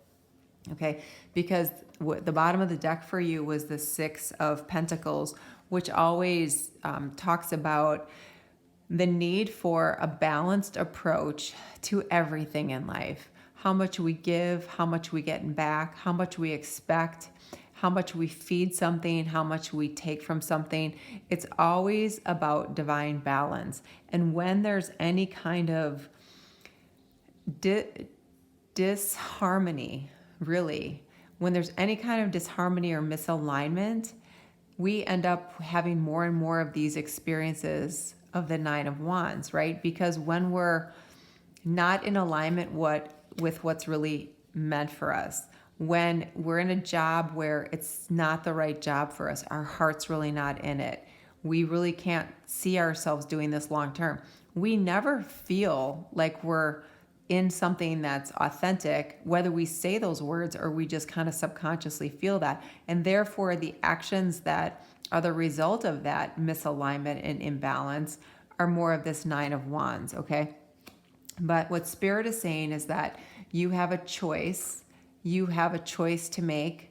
Okay, because the bottom of the deck for you was the Six of Pentacles, which always talks about the need for a balanced approach to everything in life. How much we give, how much we get back, how much we expect, how much we feed something, how much we take from something. It's always about divine balance. And when there's any kind of disharmony, really, when there's any kind of disharmony or misalignment, we end up having more and more of these experiences of the Nine of Wands, right? Because when we're not in alignment with what's really meant for us, when we're in a job where it's not the right job for us, our heart's really not in it, we really can't see ourselves doing this long term. We never feel like we're in something that's authentic, whether we say those words or we just kind of subconsciously feel that. And therefore, the actions that are the result of that misalignment and imbalance are more of this Nine of Wands, okay? But what Spirit is saying is that you have a choice. You have a choice to make,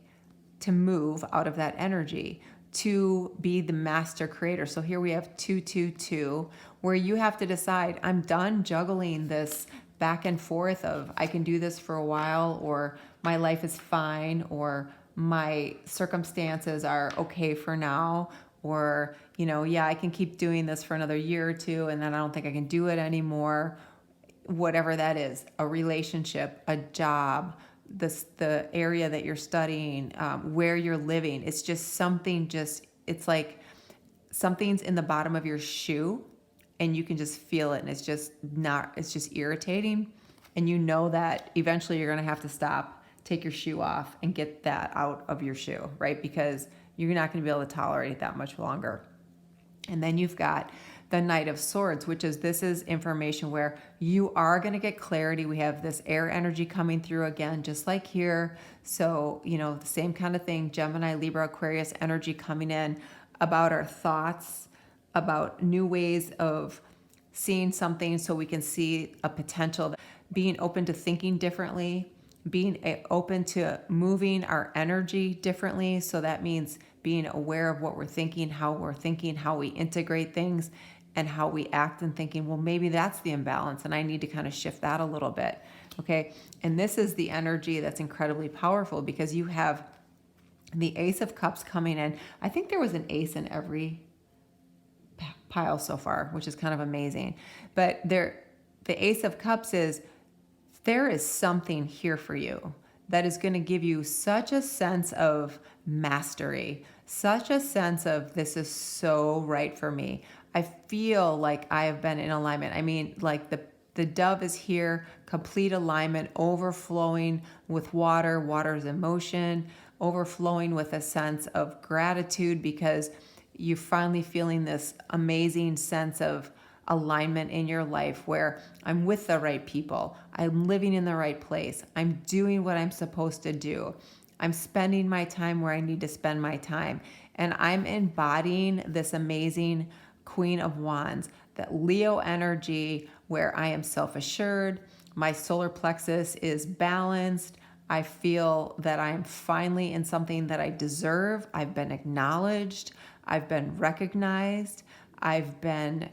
to move out of that energy, to be the master creator. So here we have 222, where you have to decide, I'm done juggling this back and forth of I can do this for a while, or my life is fine, or my circumstances are okay for now, or, I can keep doing this for another year or two and then I don't think I can do it anymore. Whatever that is, a relationship, a job, the area that you're studying, where you're living. It's just something, it's like something's in the bottom of your shoe and you can just feel it, and it's just irritating. And you know that eventually you're going to have to stop, take your shoe off and get that out of your shoe, right? Because you're not going to be able to tolerate it that much longer. And then you've got the Knight of Swords, this is information where you are going to get clarity. We have this air energy coming through again, just like here. So, the same kind of thing, Gemini, Libra, Aquarius energy coming in about our thoughts, about new ways of seeing something so we can see a potential, being open to thinking differently, being open to moving our energy differently. So that means being aware of what we're thinking, how we integrate things, and how we act and thinking, well, maybe that's the imbalance and I need to kind of shift that a little bit. Okay. And this is the energy that's incredibly powerful because you have the Ace of Cups coming in. I think there was an ace in every pile so far, which is kind of amazing. But the Ace of Cups is, there is something here for you that is going to give you such a sense of mastery, such a sense of, this is so right for me. I feel like I have been in alignment. I mean, like the dove is here, complete alignment, overflowing with water. Water's emotion, overflowing with a sense of gratitude because you're finally feeling this amazing sense of alignment in your life where I'm with the right people, I'm living in the right place, I'm doing what I'm supposed to do, I'm spending my time where I need to spend my time, and I'm embodying this amazing Queen of Wands, that Leo energy where I am self-assured, my solar plexus is balanced, I feel that I'm finally in something that I deserve, I've been acknowledged, I've been recognized, I've been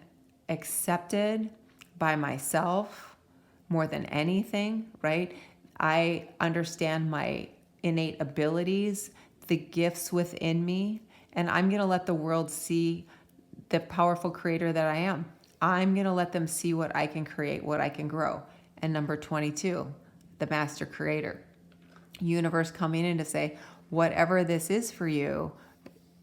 accepted by myself more than anything, right? I understand my innate abilities, the gifts within me, and I'm going to let the world see the powerful creator that I am. I'm going to let them see what I can create, what I can grow. And number 22, the master creator. Universe coming in to say, whatever this is for you,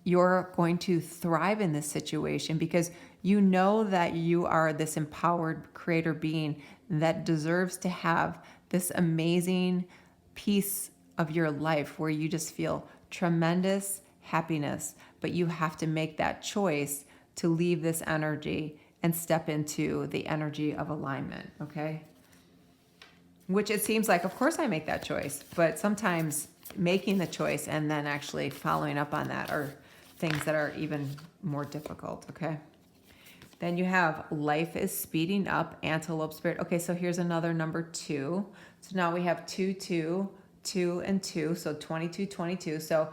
you're going to thrive in this situation because you know that you are this empowered creator being that deserves to have this amazing piece of your life where you just feel tremendous happiness, but you have to make that choice to leave this energy and step into the energy of alignment, okay? Which it seems like, of course I make that choice, but sometimes making the choice and then actually following up on that are things that are even more difficult, okay? Then you have life is speeding up, antelope spirit. Okay, so here's another number 2. So now we have 2, 2, 2, and 2, so 22, 22. So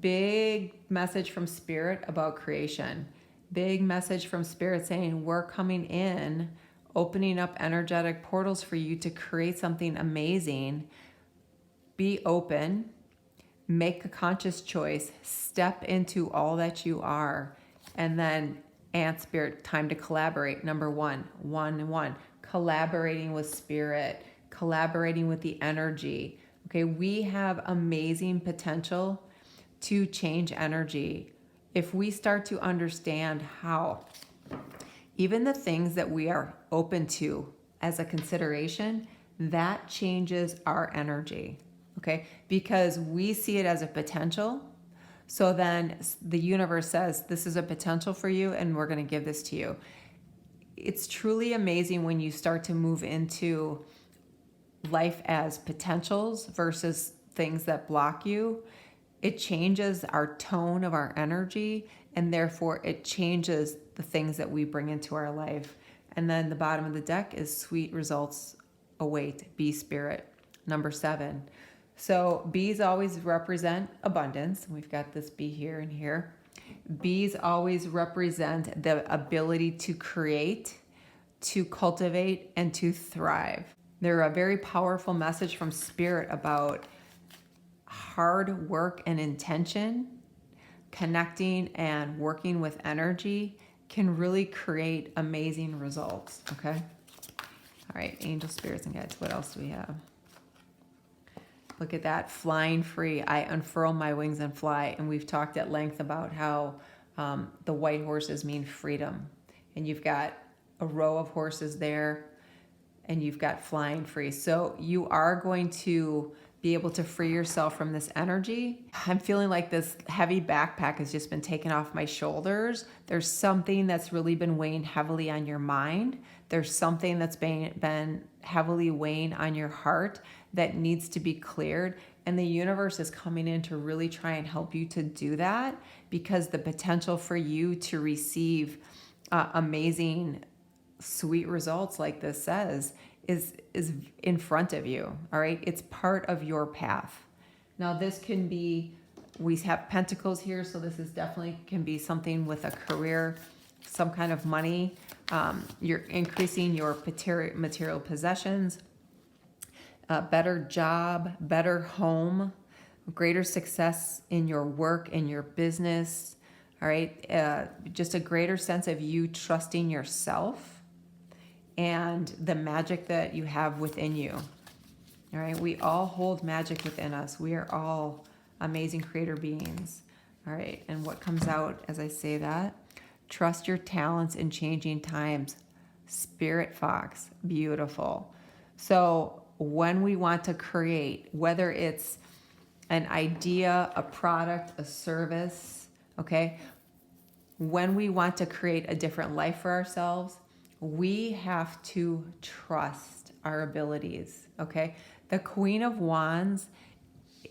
big message from spirit about creation. Big message from spirit saying we're coming in, opening up energetic portals for you to create something amazing. Be open, make a conscious choice, step into all that you are, and then ant spirit, time to collaborate. Number 1, 1, collaborating with spirit, collaborating with the energy. Okay, we have amazing potential to change energy. If we start to understand how even the things that we are open to as a consideration, that changes our energy, okay? Because we see it as a potential. So then the universe says, this is a potential for you and we're going to give this to you. It's truly amazing when you start to move into life as potentials versus things that block you. It changes our tone of our energy, and therefore it changes the things that we bring into our life. And then the bottom of the deck is sweet results await, bee spirit, number 7. So bees always represent abundance. We've got this bee here and here. Bees always represent the ability to create, to cultivate, and to thrive. They're a very powerful message from spirit about hard work and intention, connecting and working with energy can really create amazing results, okay? All right, angel spirits and guides, what else do we have? Look at that, flying free. I unfurl my wings and fly. And we've talked at length about how the white horses mean freedom. And you've got a row of horses there, and you've got flying free. So you are going to be able to free yourself from this energy. I'm feeling like this heavy backpack has just been taken off my shoulders. There's something that's really been weighing heavily on your mind. There's something that's been heavily weighing on your heart that needs to be cleared. And the universe is coming in to really try and help you to do that, because the potential for you to receive amazing sweet results, like this says, is in front of you. All right, it's part of your path. Now this can be, we have pentacles here, so this is definitely can be something with a career, some kind of money. You're increasing your material possessions, a better job, better home, greater success in your work, in your business. All right, just a greater sense of you trusting yourself and the magic that you have within you. All right, we all hold magic within us. We are all amazing creator beings. All right, and what comes out as I say that? Trust your talents in changing times. Spirit Fox, beautiful. So when we want to create, whether it's an idea, a product, a service, okay? When we want to create a different life for ourselves, we have to trust our abilities, okay? The Queen of Wands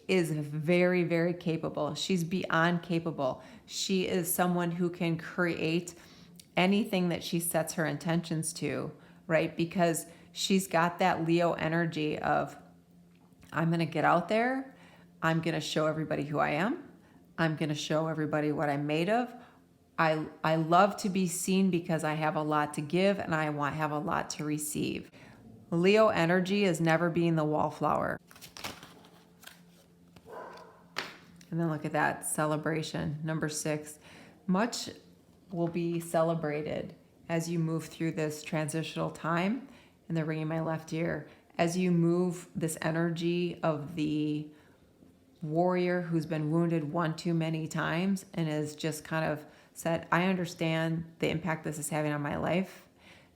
is very, very capable. She's beyond capable. She is someone who can create anything that she sets her intentions to, right? Because she's got that Leo energy of, I'm going to get out there. I'm going to show everybody who I am. I'm going to show everybody what I'm made of. I love to be seen because I have a lot to give and I have a lot to receive. Leo energy is never being the wallflower. And then look at that celebration, number 6. Much will be celebrated as you move through this transitional time. And they're ringing my left ear. As you move this energy of the warrior who's been wounded one too many times and has just kind of said, I understand the impact this is having on my life,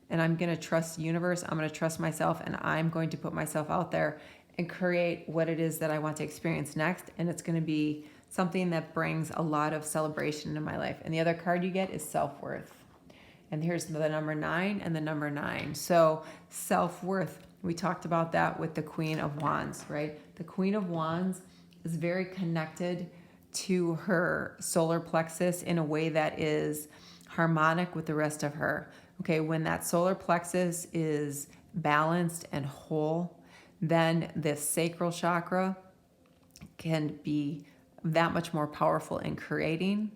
and I'm going to trust the universe. I'm going to trust myself, and I'm going to put myself out there and create what it is that I want to experience next. And it's going to be something that brings a lot of celebration into my life. And the other card you get is self-worth. And here's the number 9 and the number 9. So self-worth, we talked about that with the Queen of Wands, right? The Queen of Wands is very connected to her solar plexus in a way that is harmonic with the rest of her. Okay, when that solar plexus is balanced and whole, then the sacral chakra can be that much more powerful in creating.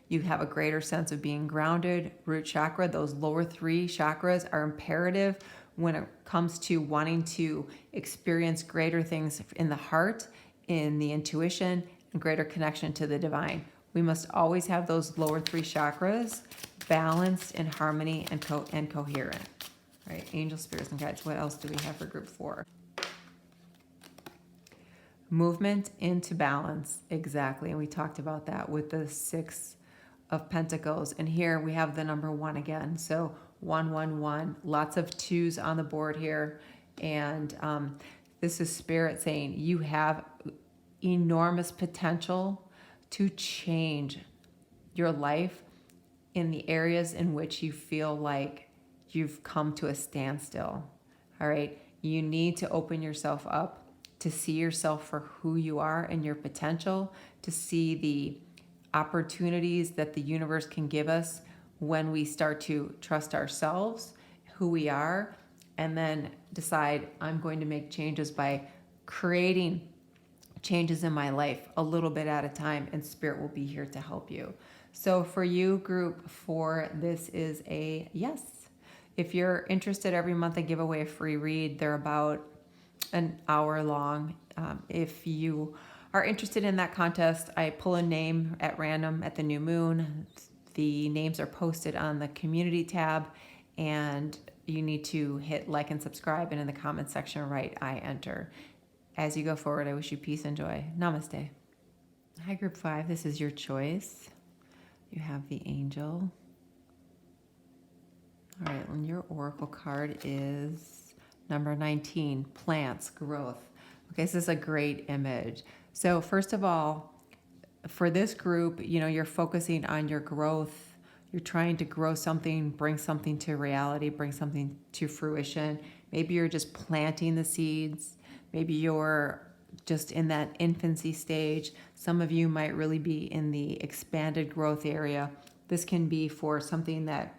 You have a greater sense of being grounded. Root chakra, those lower 3 chakras are imperative when it comes to wanting to experience greater things in the heart, in the intuition, and greater connection to the divine. We must always have those lower 3 chakras balanced in harmony and coherent. Right? Angel, spirits, and guides. What else do we have for group 4? Movement into balance. Exactly. And we talked about that with the 6 of Pentacles. And here we have the number 1 again. So 111. Lots of 2s on the board here. And this is Spirit saying you have enormous potential to change your life in the areas in which you feel like you've come to a standstill. All right. You need to open yourself up to see yourself for who you are and your potential, to see the opportunities that the universe can give us when we start to trust ourselves, who we are, and then decide I'm going to make changes by creating changes in my life a little bit at a time, and Spirit will be here to help you. So for you, group 4, this is a yes. If you're interested, every month I give away a free read. They're about an hour long. If you are interested in that contest, I pull a name at random at the new moon. The names are posted on the community tab, and you need to hit like and subscribe, and in the comment section write I enter. As you go forward, I wish you peace and joy. Namaste. Hi, group 5. This is your choice. You have the angel. All right, and your oracle card is number 19, plants, growth. Okay, so this is a great image. So first of all, for this group, you're focusing on your growth. You're trying to grow something, bring something to reality, bring something to fruition. Maybe you're just planting the seeds. Maybe you're just in that infancy stage. Some of you might really be in the expanded growth area. This can be for something that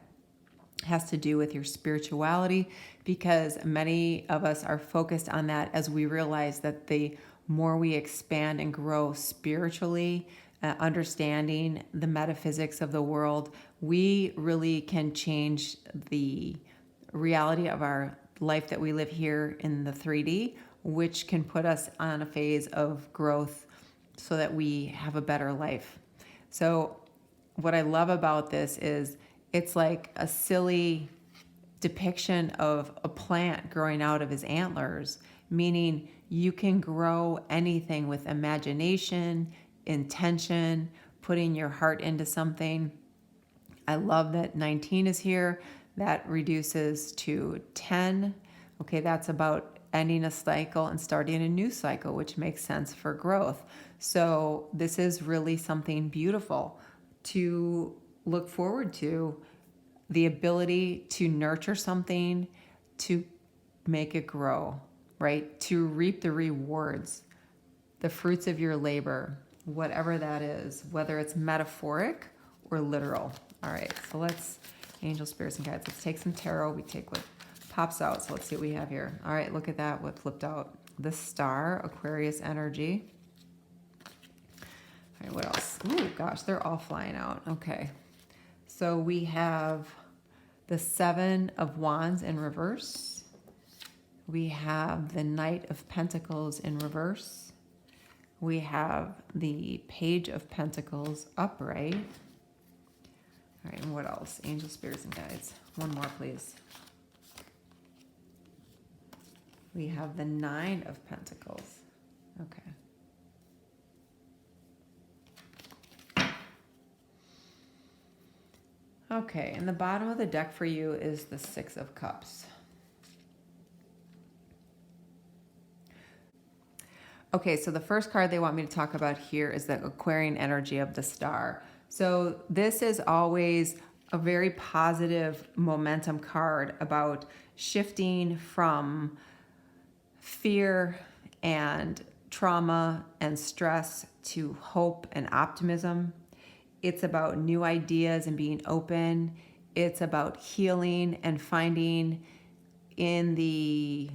has to do with your spirituality, because many of us are focused on that as we realize that the more we expand and grow spiritually, understanding the metaphysics of the world, we really can change the reality of our life that we live here in the 3D, which can put us on a phase of growth so that we have a better life. So what I love about this is it's like a silly depiction of a plant growing out of his antlers, meaning you can grow anything with imagination, intention, putting your heart into something. I love that 19 is here. That reduces to 10. Okay, that's about ending a cycle and starting a new cycle, which makes sense for growth. So this is really something beautiful to look forward to, the ability to nurture something, to make it grow, right? To reap the rewards, the fruits of your labor, whatever that is, whether it's metaphoric or literal. All right, so let's, angel, spirits, and guides, let's take some tarot. We take what pops out. So let's see what we have here. All right, look at that, what flipped out. The star, Aquarius energy. All right, what else? Ooh, gosh, they're all flying out. Okay. So we have the 7 of Wands in reverse. We have the Knight of Pentacles in reverse. We have the Page of Pentacles upright. All right, and what else? Angel, spirits, and guides. One more, please. We have the 9 of Pentacles. Okay. Okay, and the bottom of the deck for you is the 6 of Cups. Okay, so the first card they want me to talk about here is the Aquarian energy of the star. So this is always a very positive momentum card about shifting from fear and trauma and stress to hope and optimism. It's about new ideas and being open. It's about healing and finding in the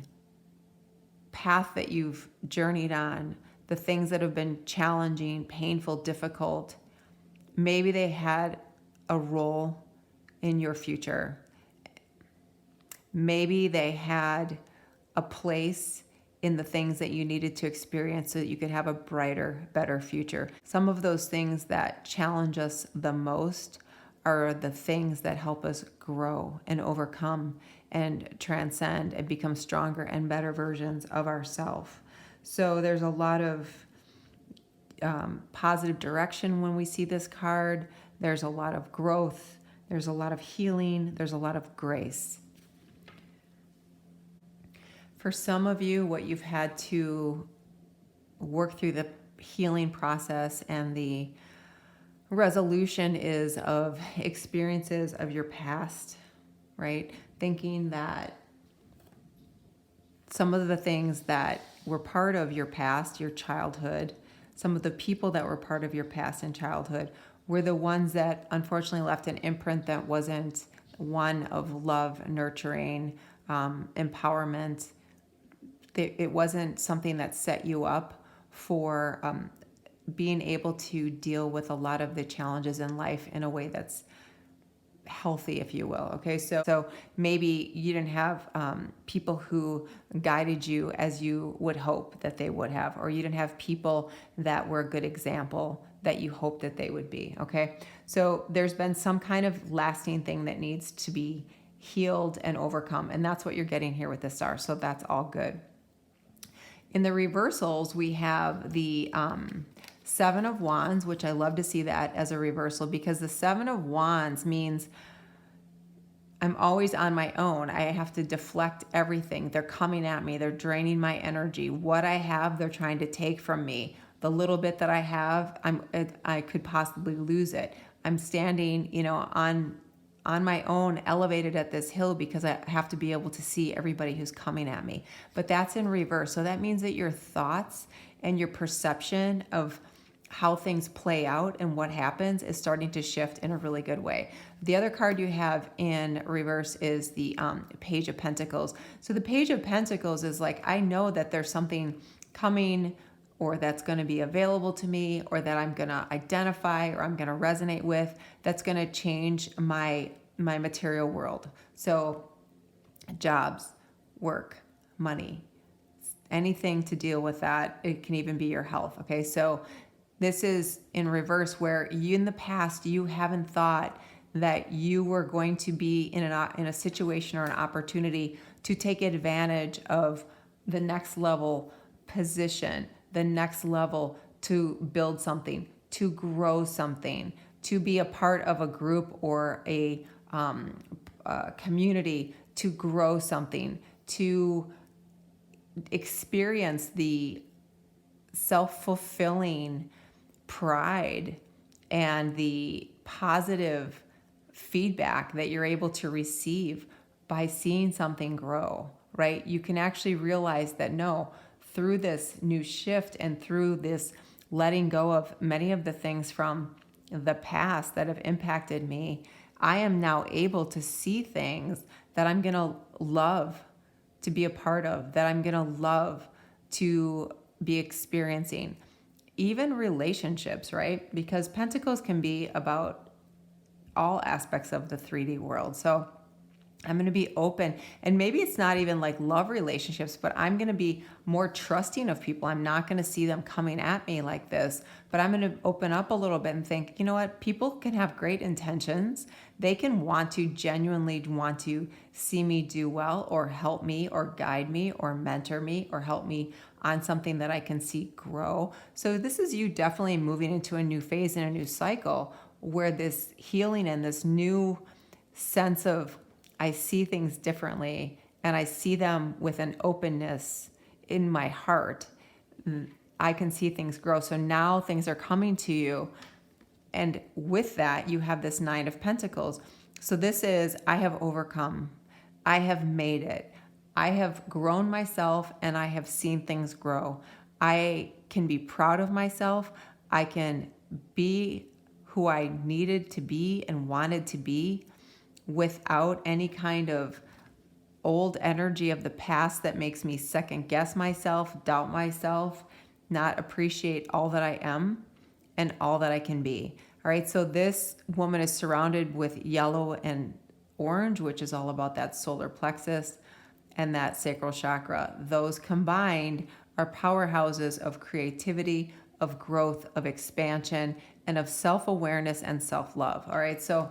path that you've journeyed on, the things that have been challenging, painful, difficult. Maybe they had a role in your future. Maybe they had a place in the things that you needed to experience so that you could have a brighter, better future. Some of those things that challenge us the most are the things that help us grow and overcome and transcend and become stronger and better versions of ourselves. So there's a lot of positive direction when we see this card. There's a lot of growth. There's a lot of healing. There's a lot of grace. For some of you, what you've had to work through the healing process and the resolution is of experiences of your past, right? Thinking that some of the things that were part of your past, your childhood, some of the people that were part of your past and childhood were the ones that unfortunately left an imprint that wasn't one of love, nurturing, empowerment. It wasn't something that set you up for being able to deal with a lot of the challenges in life in a way that's healthy, if you will. Okay, so maybe you didn't have people who guided you as you would hope that they would have, or you didn't have people that were a good example that you hope that they would be. Okay, so there's been some kind of lasting thing that needs to be healed and overcome, and that's what you're getting here with the star. So that's all good. In the reversals, we have the 7 of Wands, which I love to see that as a reversal, because the 7 of Wands means I'm always on my own. I have to deflect everything. They're coming at me. They're draining my energy. What I have, they're trying to take from me. The little bit that I have, I could possibly lose it. I'm standing, on my own, elevated at this hill because I have to be able to see everybody who's coming at me. But that's in reverse. So that means that your thoughts and your perception of how things play out and what happens is starting to shift in a really good way. The other card you have in reverse is the Page of Pentacles. So the Page of Pentacles is like, I know that there's something coming or that's going to be available to me or that I'm going to identify or I'm going to resonate with that's going to change my material world. So jobs, work, money, anything to deal with that. It can even be your health. Okay. So this is in reverse where you in the past, you haven't thought that you were going to be in a situation or an opportunity to take advantage of the next level position, the next level to build something, to grow something, to be a part of a group or a community, to grow something, to experience the self-fulfilling pride and the positive feedback that you're able to receive by seeing something grow, right? You can actually realize that no, through this new shift and through this letting go of many of the things from the past that have impacted me, I am now able to see things that I'm going to love to be a part of, that I'm going to love to be experiencing. Even relationships, right? Because Pentacles can be about all aspects of the 3D world. So I'm going to be open, and maybe it's not even like love relationships, but I'm going to be more trusting of people. I'm not going to see them coming at me like this, but I'm going to open up a little bit and think, you know what? People can have great intentions. They can genuinely want to see me do well or help me or guide me or mentor me or help me on something that I can see grow. So this is you definitely moving into a new phase and a new cycle where this healing and this new sense of I see things differently and I see them with an openness in my heart. I can see things grow. So now things are coming to you. And with that, you have this 9 of Pentacles. So this is, I have overcome. I have made it. I have grown myself and I have seen things grow. I can be proud of myself. I can be who I needed to be and wanted to be without any kind of old energy of the past that makes me second guess myself, doubt myself, not appreciate all that I am and all that I can be. All right, so this woman is surrounded with yellow and orange, which is all about that solar plexus and that sacral chakra. Those combined are powerhouses of creativity, of growth, of expansion, and of self-awareness and self-love. All right, so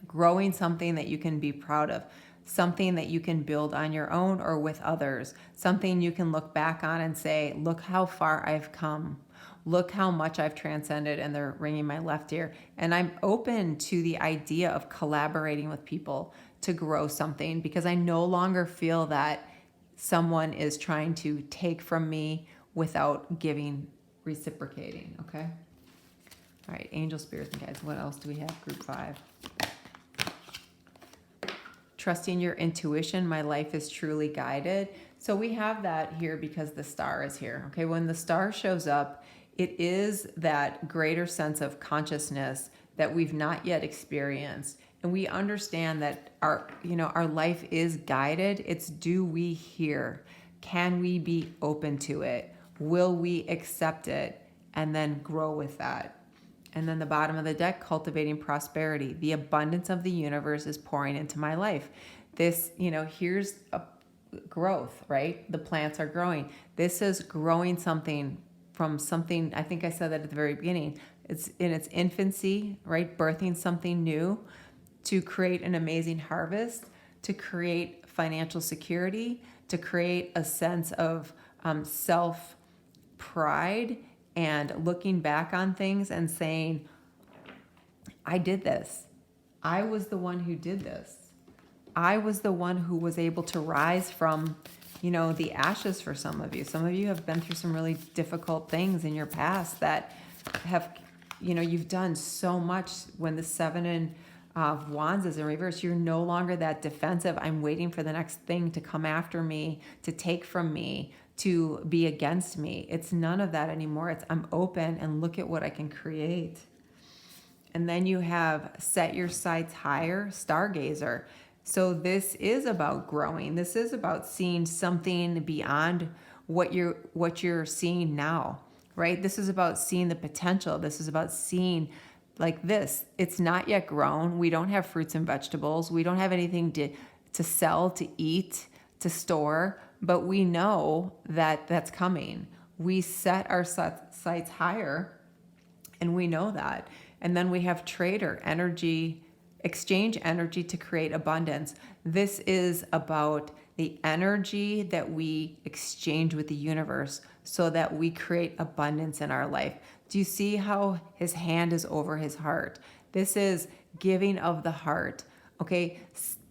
growing something that you can be proud of, something that you can build on your own or with others, something you can look back on and say, look how far I've come. Look how much I've transcended, and they're ringing my left ear. And I'm open to the idea of collaborating with people to grow something because I no longer feel that someone is trying to take from me without giving, reciprocating, okay? All right, angel, spirits, and guides. What else do we have? Group 5. Trusting your intuition, my life is truly guided. So we have that here because the star is here. Okay, when the star shows up, it is that greater sense of consciousness that we've not yet experienced. And we understand that our life is guided. It's, do we hear? Can we be open to it? Will we accept it and then grow with that? And then the bottom of the deck, cultivating prosperity. The abundance of the universe is pouring into my life. This, here's a growth, right? The plants are growing. This is growing something from something, I think I said that at the very beginning. It's in its infancy, right? Birthing something new to create an amazing harvest, to create financial security, to create a sense of self-pride and looking back on things and saying, I did this. I was the one who did this. I was the one who was able to rise from, the ashes for some of you. Some of you have been through some really difficult things in your past that have, you've done so much. When the 7 of Wands is in reverse, you're no longer that defensive. I'm waiting for the next thing to come after me, to take from me, to be against me. It's none of that anymore. It's I'm open and look at what I can create. And then you have set your sights higher, stargazer. So this is about growing. This is about seeing something beyond what you're seeing now, right? This is about seeing the potential. This is about seeing like this. It's not yet grown. We don't have fruits and vegetables. We don't have anything to sell, to eat, to store, but we know that that's coming. We set our sights higher, and we know that. And then we have trader energy, exchange energy to create abundance. This is about the energy that we exchange with the universe so that we create abundance in our life. Do you see how his hand is over his heart? This is giving of the heart. Okay,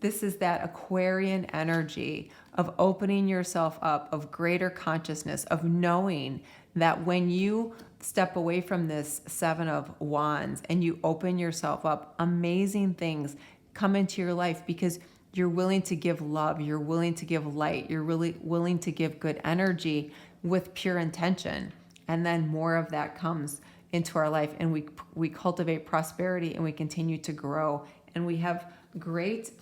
this is that Aquarian energy of opening yourself up, of greater consciousness, of knowing that when you step away from this Seven of Wands and you open yourself up, amazing things come into your life because you're willing to give love, you're willing to give light, you're really willing to give good energy with pure intention. And then more of that comes into our life, and we cultivate prosperity, and we continue to grow, and we have great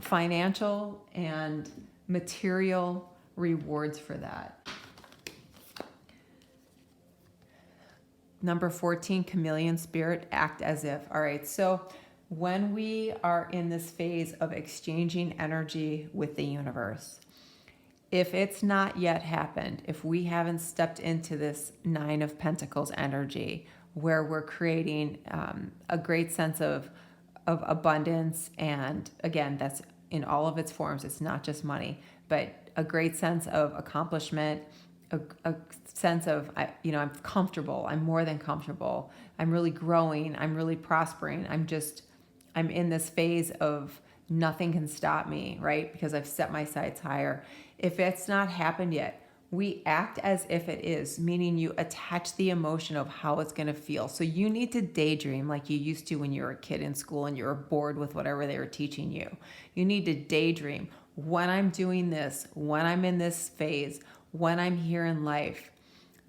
financial and material rewards for that. Number 14, chameleon spirit, act as if. All right, so when we are in this phase of exchanging energy with the universe, if it's not yet happened, if we haven't stepped into this Nine of Pentacles energy where we're creating a great sense of abundance, and again, that's in all of its forms, it's not just money, but a great sense of accomplishment, a sense of, I'm comfortable, I'm more than comfortable, I'm really growing, I'm really prospering, I'm in this phase of nothing can stop me, right? Because I've set my sights higher. If it's not happened yet, we act as if it is, meaning you attach the emotion of how it's going to feel. So you need to daydream like you used to when you were a kid in school and you were bored with whatever they were teaching you. You need to daydream. When I'm doing this, when I'm in this phase, when I'm here in life,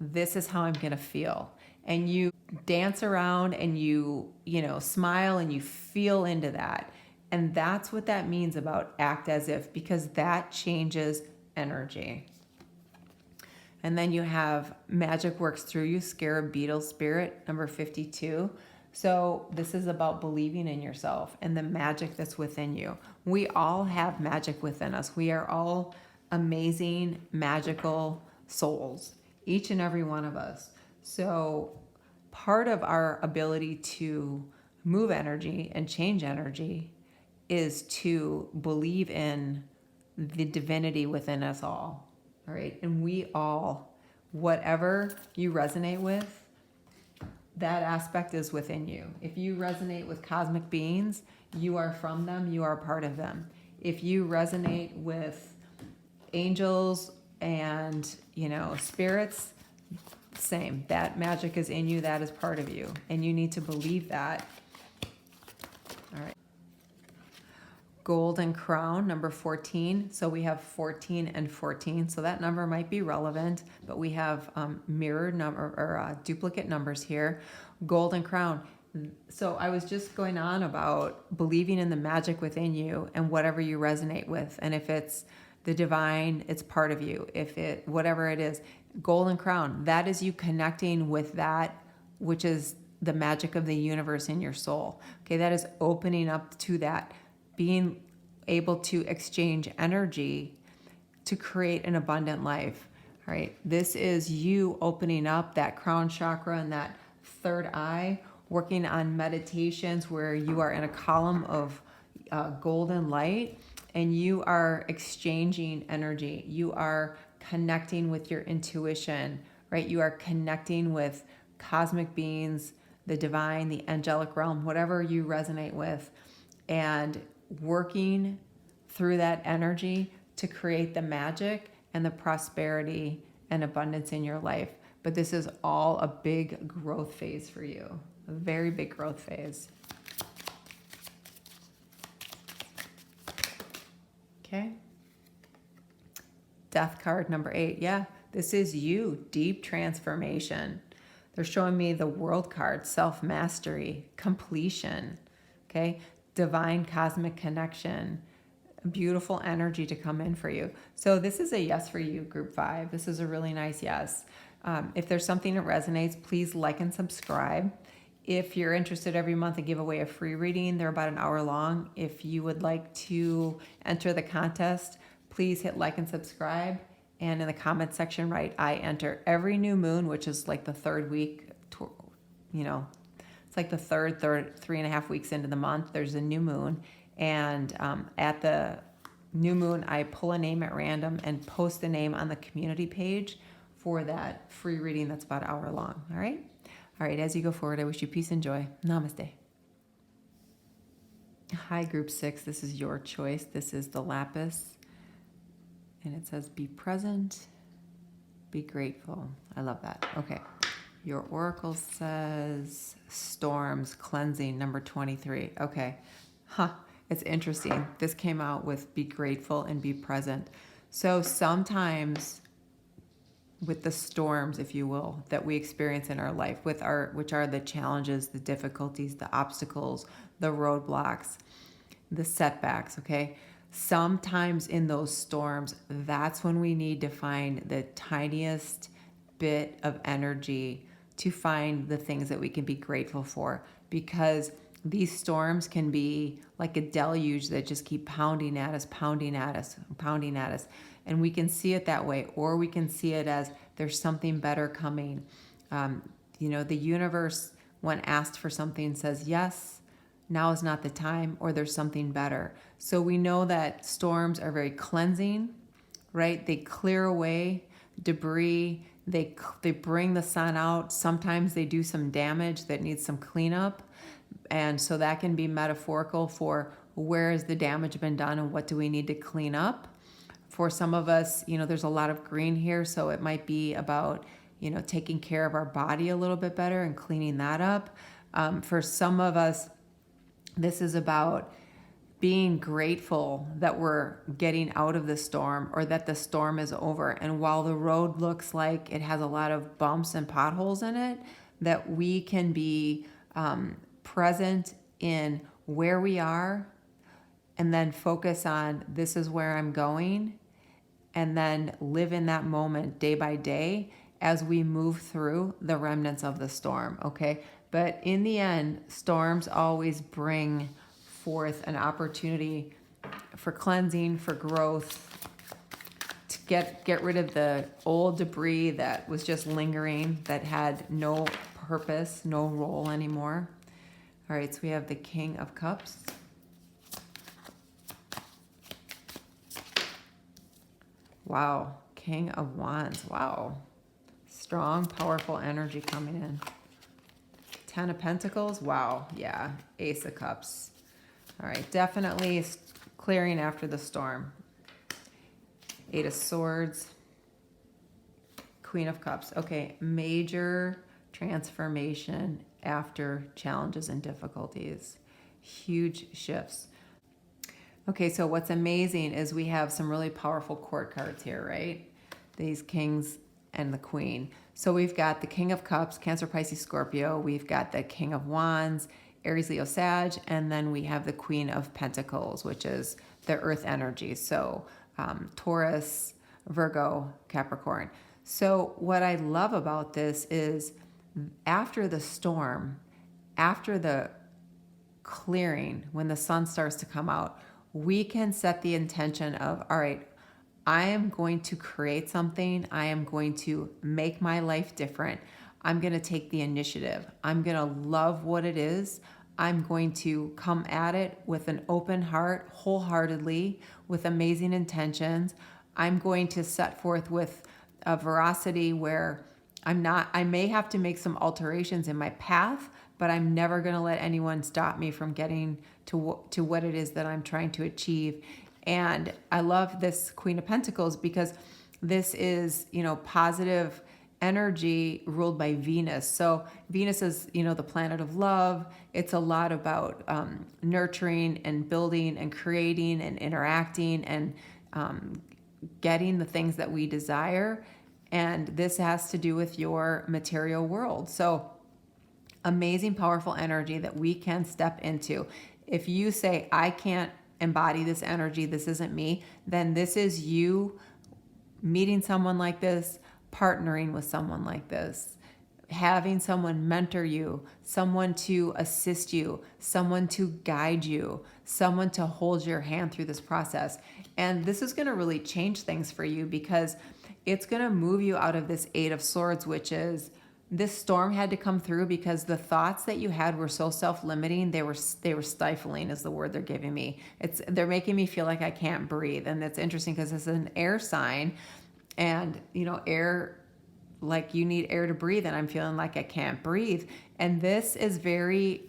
this is how I'm going to feel. And you dance around and you smile and you feel into that. And that's what that means about act as if, because that changes energy. And then you have magic works through you, scarab beetle spirit, number 52. So this is about believing in yourself and the magic that's within you. We all have magic within us. We are all amazing, magical souls, each and every one of us. So part of our ability to move energy and change energy is to believe in the divinity within us all. All right. And we all, whatever you resonate with, that aspect is within you. If you resonate with cosmic beings, you are from them, you are part of them. If you resonate with angels and, spirits, same. That magic is in you, that is part of you. And you need to believe that. All right. Golden crown, number 14. So we have 14 and 14. So that number might be relevant, but we have mirrored number or duplicate numbers here. Golden crown. So I was just going on about believing in the magic within you and whatever you resonate with. And if it's the divine, it's part of you. If it, whatever it is, golden crown, that is you connecting with that, which is the magic of the universe in your soul. Okay. That is opening up to that, being able to exchange energy to create an abundant life. All right. This is you opening up that crown chakra and that third eye, working on meditations where you are in a column of golden light and you are exchanging energy. You are connecting with your intuition, right? You are connecting with cosmic beings, the divine, the angelic realm, whatever you resonate with, and working through that energy to create the magic and the prosperity and abundance in your life. But this is all a big growth phase for you, a very big growth phase. Okay. Death card number 8. Yeah, this is you. Deep transformation. They're showing me the World card, self-mastery, completion, okay? Divine cosmic connection, beautiful energy to come in for you. So this is a yes for you, group 5. This is a really nice yes. If there's something that resonates, please like and subscribe. If you're interested, every month I give away a free reading. They're about an hour long. If you would like to enter the contest, please hit like and subscribe. And in the comment section, write, I enter. Every new moon, which is like the third week, it's like the third 3.5 weeks into the month, there's a new moon. And at the new moon, I pull a name at random and post the name on the community page for that free reading that's about an hour long. All right? All right, as you go forward, I wish you peace and joy. Namaste. Hi, group 6. This is your choice. This is the lapis. And it says, be present, be grateful. I love that. Okay. Your oracle says storms, cleansing, number 23. Okay. It's interesting. This came out with be grateful and be present. So sometimes with the storms, if you will, that we experience in our life, which are the challenges, the difficulties, the obstacles, the roadblocks, the setbacks, okay? Sometimes in those storms, that's when we need to find the tiniest bit of energy to find the things that we can be grateful for, because these storms can be like a deluge that just keep pounding at us, pounding at us, pounding at us. And we can see it that way, or we can see it as there's something better coming. The universe, when asked for something, says yes, now is not the time, or there's something better. So we know that storms are very cleansing, right? They clear away debris. They bring the sun out. Sometimes they do some damage that needs some cleanup. And so that can be metaphorical for where has the damage been done and what do we need to clean up. For some of us, there's a lot of green here, so it might be about, taking care of our body a little bit better and cleaning that up. For some of us, this is about being grateful that we're getting out of the storm, or that the storm is over. And while the road looks like it has a lot of bumps and potholes in it, that we can be present in where we are, and then focus on this is where I'm going, and then live in that moment day by day as we move through the remnants of the storm, okay? But in the end, storms always bring forth an opportunity for cleansing, for growth, to get rid of the old debris that was just lingering, that had no purpose, no role anymore. All right, so we have the King of Cups. Wow, King of Wands. Wow. Strong, powerful energy coming in. 10 of Pentacles. Wow. Yeah. Ace of Cups. All right. Definitely clearing after the storm. 8 of Swords. Queen of Cups. Okay. Major transformation after challenges and difficulties. Huge shifts. Okay, so what's amazing is we have some really powerful court cards here, right? These kings and the queen. So we've got the King of Cups, Cancer, Pisces, Scorpio. We've got the King of Wands, Aries, Leo, Sag. And then we have the Queen of Pentacles, which is the earth energy. So Taurus, Virgo, Capricorn. So what I love about this is after the storm, after the clearing, when the sun starts to come out, we can set the intention of, all right, I am going to create something. I am going to make my life different. I'm going to take the initiative. I'm going to love what it is. I'm going to come at it with an open heart, wholeheartedly, with amazing intentions. I'm going to set forth with a veracity where I may have to make some alterations in my path, but I'm never going to let anyone stop me from getting to what it is that I'm trying to achieve. And I love this Queen of Pentacles because this is, positive energy ruled by Venus. So Venus is, the planet of love. It's a lot about nurturing and building and creating and interacting and getting the things that we desire. And this has to do with your material world. So amazing, powerful energy that we can step into. If you say, I can't embody this energy, this isn't me, then this is you meeting someone like this, partnering with someone like this, having someone mentor you, someone to assist you, someone to guide you, someone to hold your hand through this process. And this is going to really change things for you, because it's going to move you out of this Eight of Swords, which is this storm had to come through because the thoughts that you had were so self-limiting. They were stifling is the word they're giving me. They're making me feel like I can't breathe. And that's interesting because it's an air sign, and air, like you need air to breathe, and I'm feeling like I can't breathe. And this is very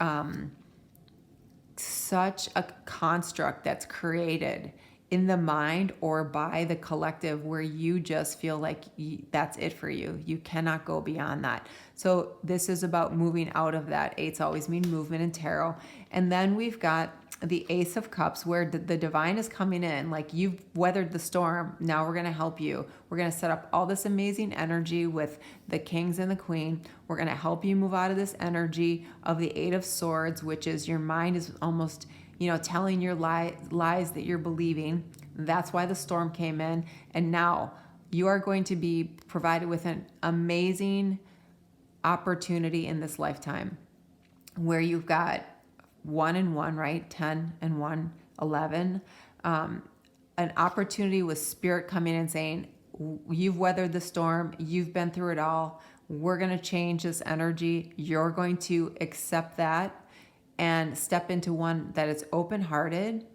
such a construct that's created in the mind or by the collective, where you just feel like that's it for you. You cannot go beyond that. So this is about moving out of that. Eights always mean movement in tarot. And then we've got the Ace of Cups, where the divine is coming in, like you've weathered the storm. Now we're going to help you. We're going to set up all this amazing energy with the Kings and the Queen. We're going to help you move out of this energy of the Eight of Swords, which is your mind is almost telling your lies that you're believing. That's why the storm came in. And now you are going to be provided with an amazing opportunity in this lifetime, where you've got 1 and 1, right? 10 and 1, 11. An opportunity with spirit coming in saying, you've weathered the storm. You've been through it all. We're going to change this energy. You're going to accept that and step into one that is open-hearted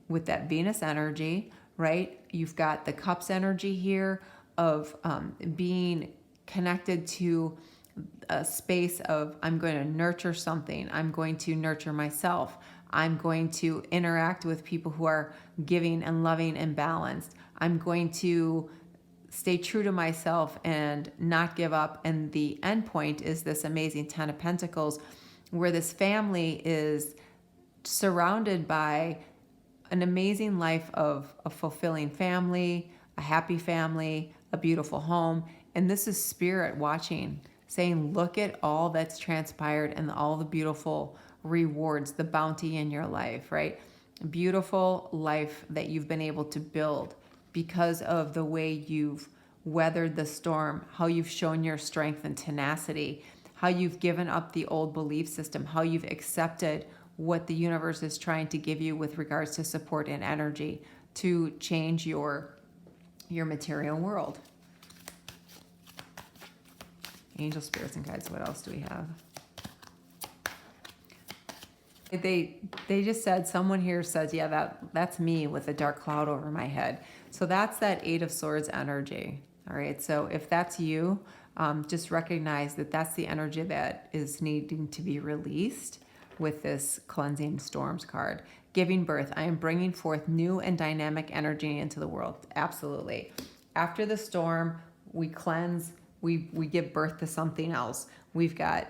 with that Venus energy, right? You've got the Cups energy here of being connected to a space of, I'm going to nurture something. I'm going to nurture myself. I'm going to interact with people who are giving and loving and balanced. I'm going to stay true to myself and not give up. And the end point is this amazing 10 of Pentacles, where this family is surrounded by an amazing life of a fulfilling family, a happy family, a beautiful home. And this is spirit watching, saying, look at all that's transpired and all the beautiful rewards, the bounty in your life, right? Beautiful life that you've been able to build because of the way you've weathered the storm, how you've shown your strength and tenacity, how you've given up the old belief system, how you've accepted what the universe is trying to give you with regards to support and energy to change your material world. Angel, spirits, and guides. What else do we have? They just said, someone here says, yeah, that's me with a dark cloud over my head. So that's that Eight of Swords energy. All right. So if that's you, just recognize that that's the energy that is needing to be released with this cleansing storms card. Giving birth. I am bringing forth new and dynamic energy into the world. Absolutely. After the storm, we cleanse, we give birth to something else. We've got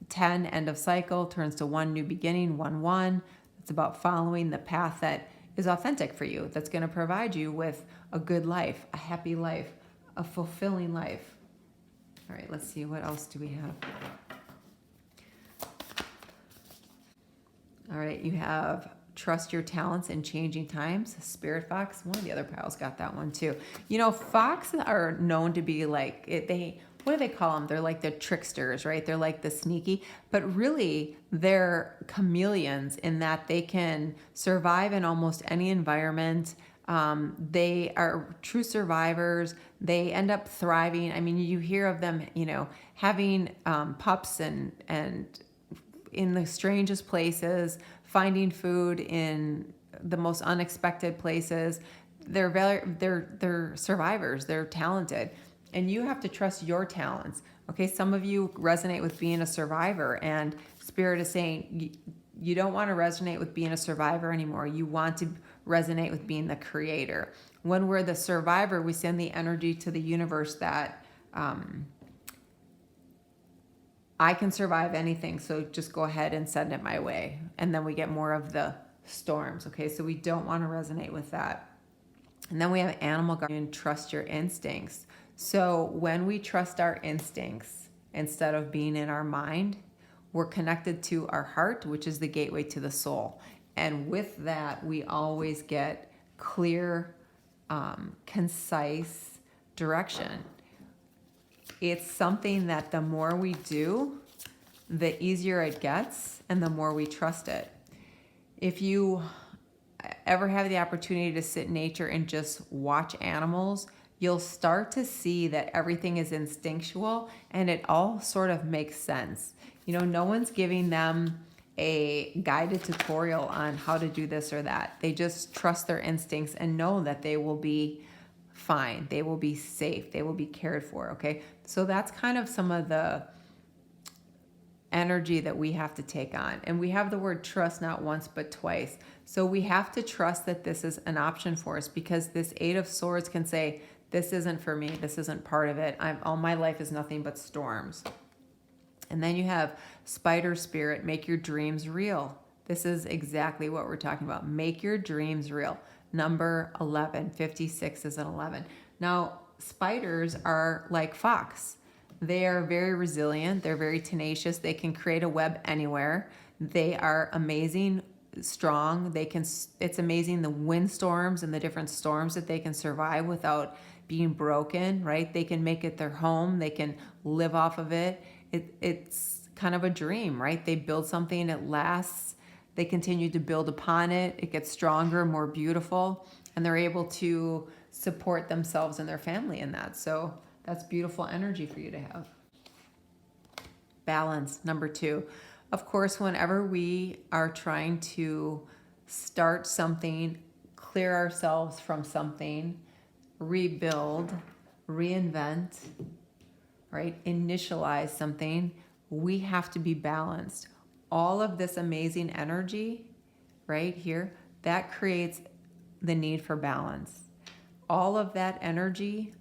10, end of cycle, turns to 1, new beginning, 1, 1. It's about following the path that is authentic for you, that's going to provide you with a good life, a happy life, a fulfilling life. All right, let's see, what else do we have? All right, you have trust your talents in changing times. Spirit Fox, one of the other piles got that one too. Foxes are known to be like, what do they call them? They're like the tricksters, right? They're like the sneaky, but really they're chameleons in that they can survive in almost any environment. They are true survivors. They end up thriving. I mean, you hear of them, having pups and in the strangest places, finding food in the most unexpected places. They're survivors. They're talented. And you have to trust your talents. Okay, some of you resonate with being a survivor, and Spirit is saying you don't want to resonate with being a survivor anymore. You want to resonate with being the creator. When we're the survivor, we send the energy to the universe that I can survive anything, so just go ahead and send it my way. And then we get more of the storms, okay? So we don't want to resonate with that. And then we have animal guardian, trust your instincts. So when we trust our instincts instead of being in our mind, we're connected to our heart, which is the gateway to the soul. And with that, we always get clear, concise direction. It's something that the more we do, the easier it gets and the more we trust it. If you ever have the opportunity to sit in nature and just watch animals, you'll start to see that everything is instinctual and it all sort of makes sense. You know, no one's giving them a guided tutorial on how to do this or that. They just trust their instincts and know that they will be fine. They will be safe. They will be cared for, okay? So that's kind of some of the energy that we have to take on. And we have the word trust not once but twice. So we have to trust that this is an option for us, because this Eight of Swords can say, this isn't for me. This isn't part of it. All my life is nothing but storms. And then you have Spider Spirit, make your dreams real. This is exactly what we're talking about. Make your dreams real. Number 11, 56 is an 11. Now, spiders are like fox. They are very resilient. They're very tenacious. They can create a web anywhere. They are amazing, strong. It's amazing the windstorms and the different storms that they can survive without being broken, right? They can make it their home. They can live off of it. It's kind of a dream, right? They build something, it lasts. They continue to build upon it. It gets stronger, more beautiful, and they're able to support themselves and their family in that. So that's beautiful energy for you to have. Balance, number 2. Of course, whenever we are trying to start something, clear ourselves from something, rebuild, reinvent, right? Initialize something, we have to be balanced. All of this amazing energy right here, that creates the need for balance. All of that energy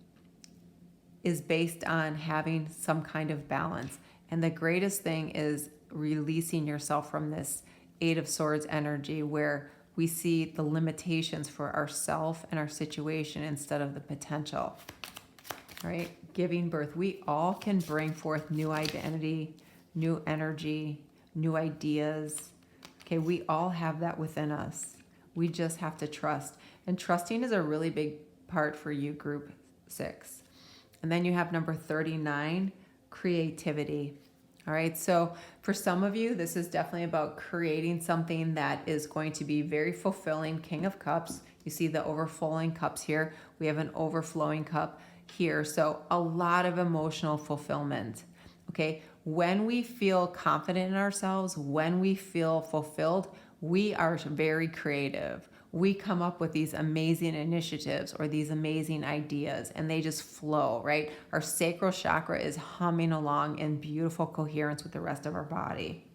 is based on having some kind of balance. And the greatest thing is releasing yourself from this Eight of Swords energy, where we see the limitations for ourself and our situation instead of the potential, right? Giving birth. We all can bring forth new identity, new energy, new ideas. Okay, we all have that within us. We just have to trust. And trusting is a really big part for you, group 6. And then you have number 39, creativity. All right, so for some of you, this is definitely about creating something that is going to be very fulfilling. King of Cups. You see the overflowing cups here. We have an overflowing cup here. So a lot of emotional fulfillment. Okay, when we feel confident in ourselves, when we feel fulfilled, we are very creative. We come up with these amazing initiatives or these amazing ideas, and they just flow, right? Our sacral chakra is humming along in beautiful coherence with the rest of our body.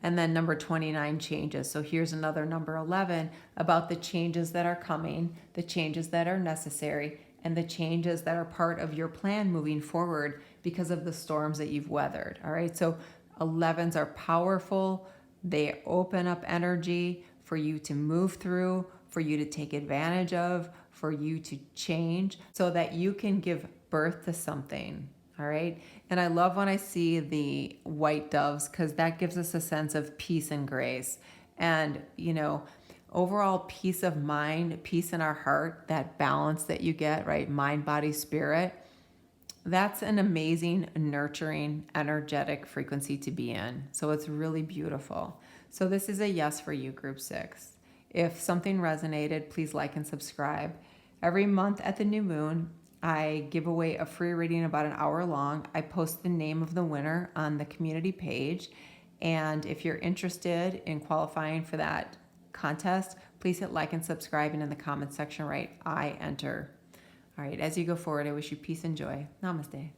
And then number 29, changes. So here's another number 11 about the changes that are coming, the changes that are necessary, and the changes that are part of your plan moving forward because of the storms that you've weathered. All right, so 11s are powerful. They open up energy for you to move through, for you to take advantage of, for you to change so that you can give birth to something. All right. And I love when I see the white doves, because that gives us a sense of peace and grace. And, you know, overall peace of mind, peace in our heart, that balance that you get, right? Mind, body, spirit. That's an amazing, nurturing, energetic frequency to be in. So it's really beautiful. So this is a yes for you, group 6. If something resonated, please like and subscribe. Every month at the new moon, I give away a free reading about an hour long. I post the name of the winner on the community page. And if you're interested in qualifying for that contest, please hit like and subscribe, and in the comments section write, I enter. All right, as you go forward, I wish you peace and joy. Namaste.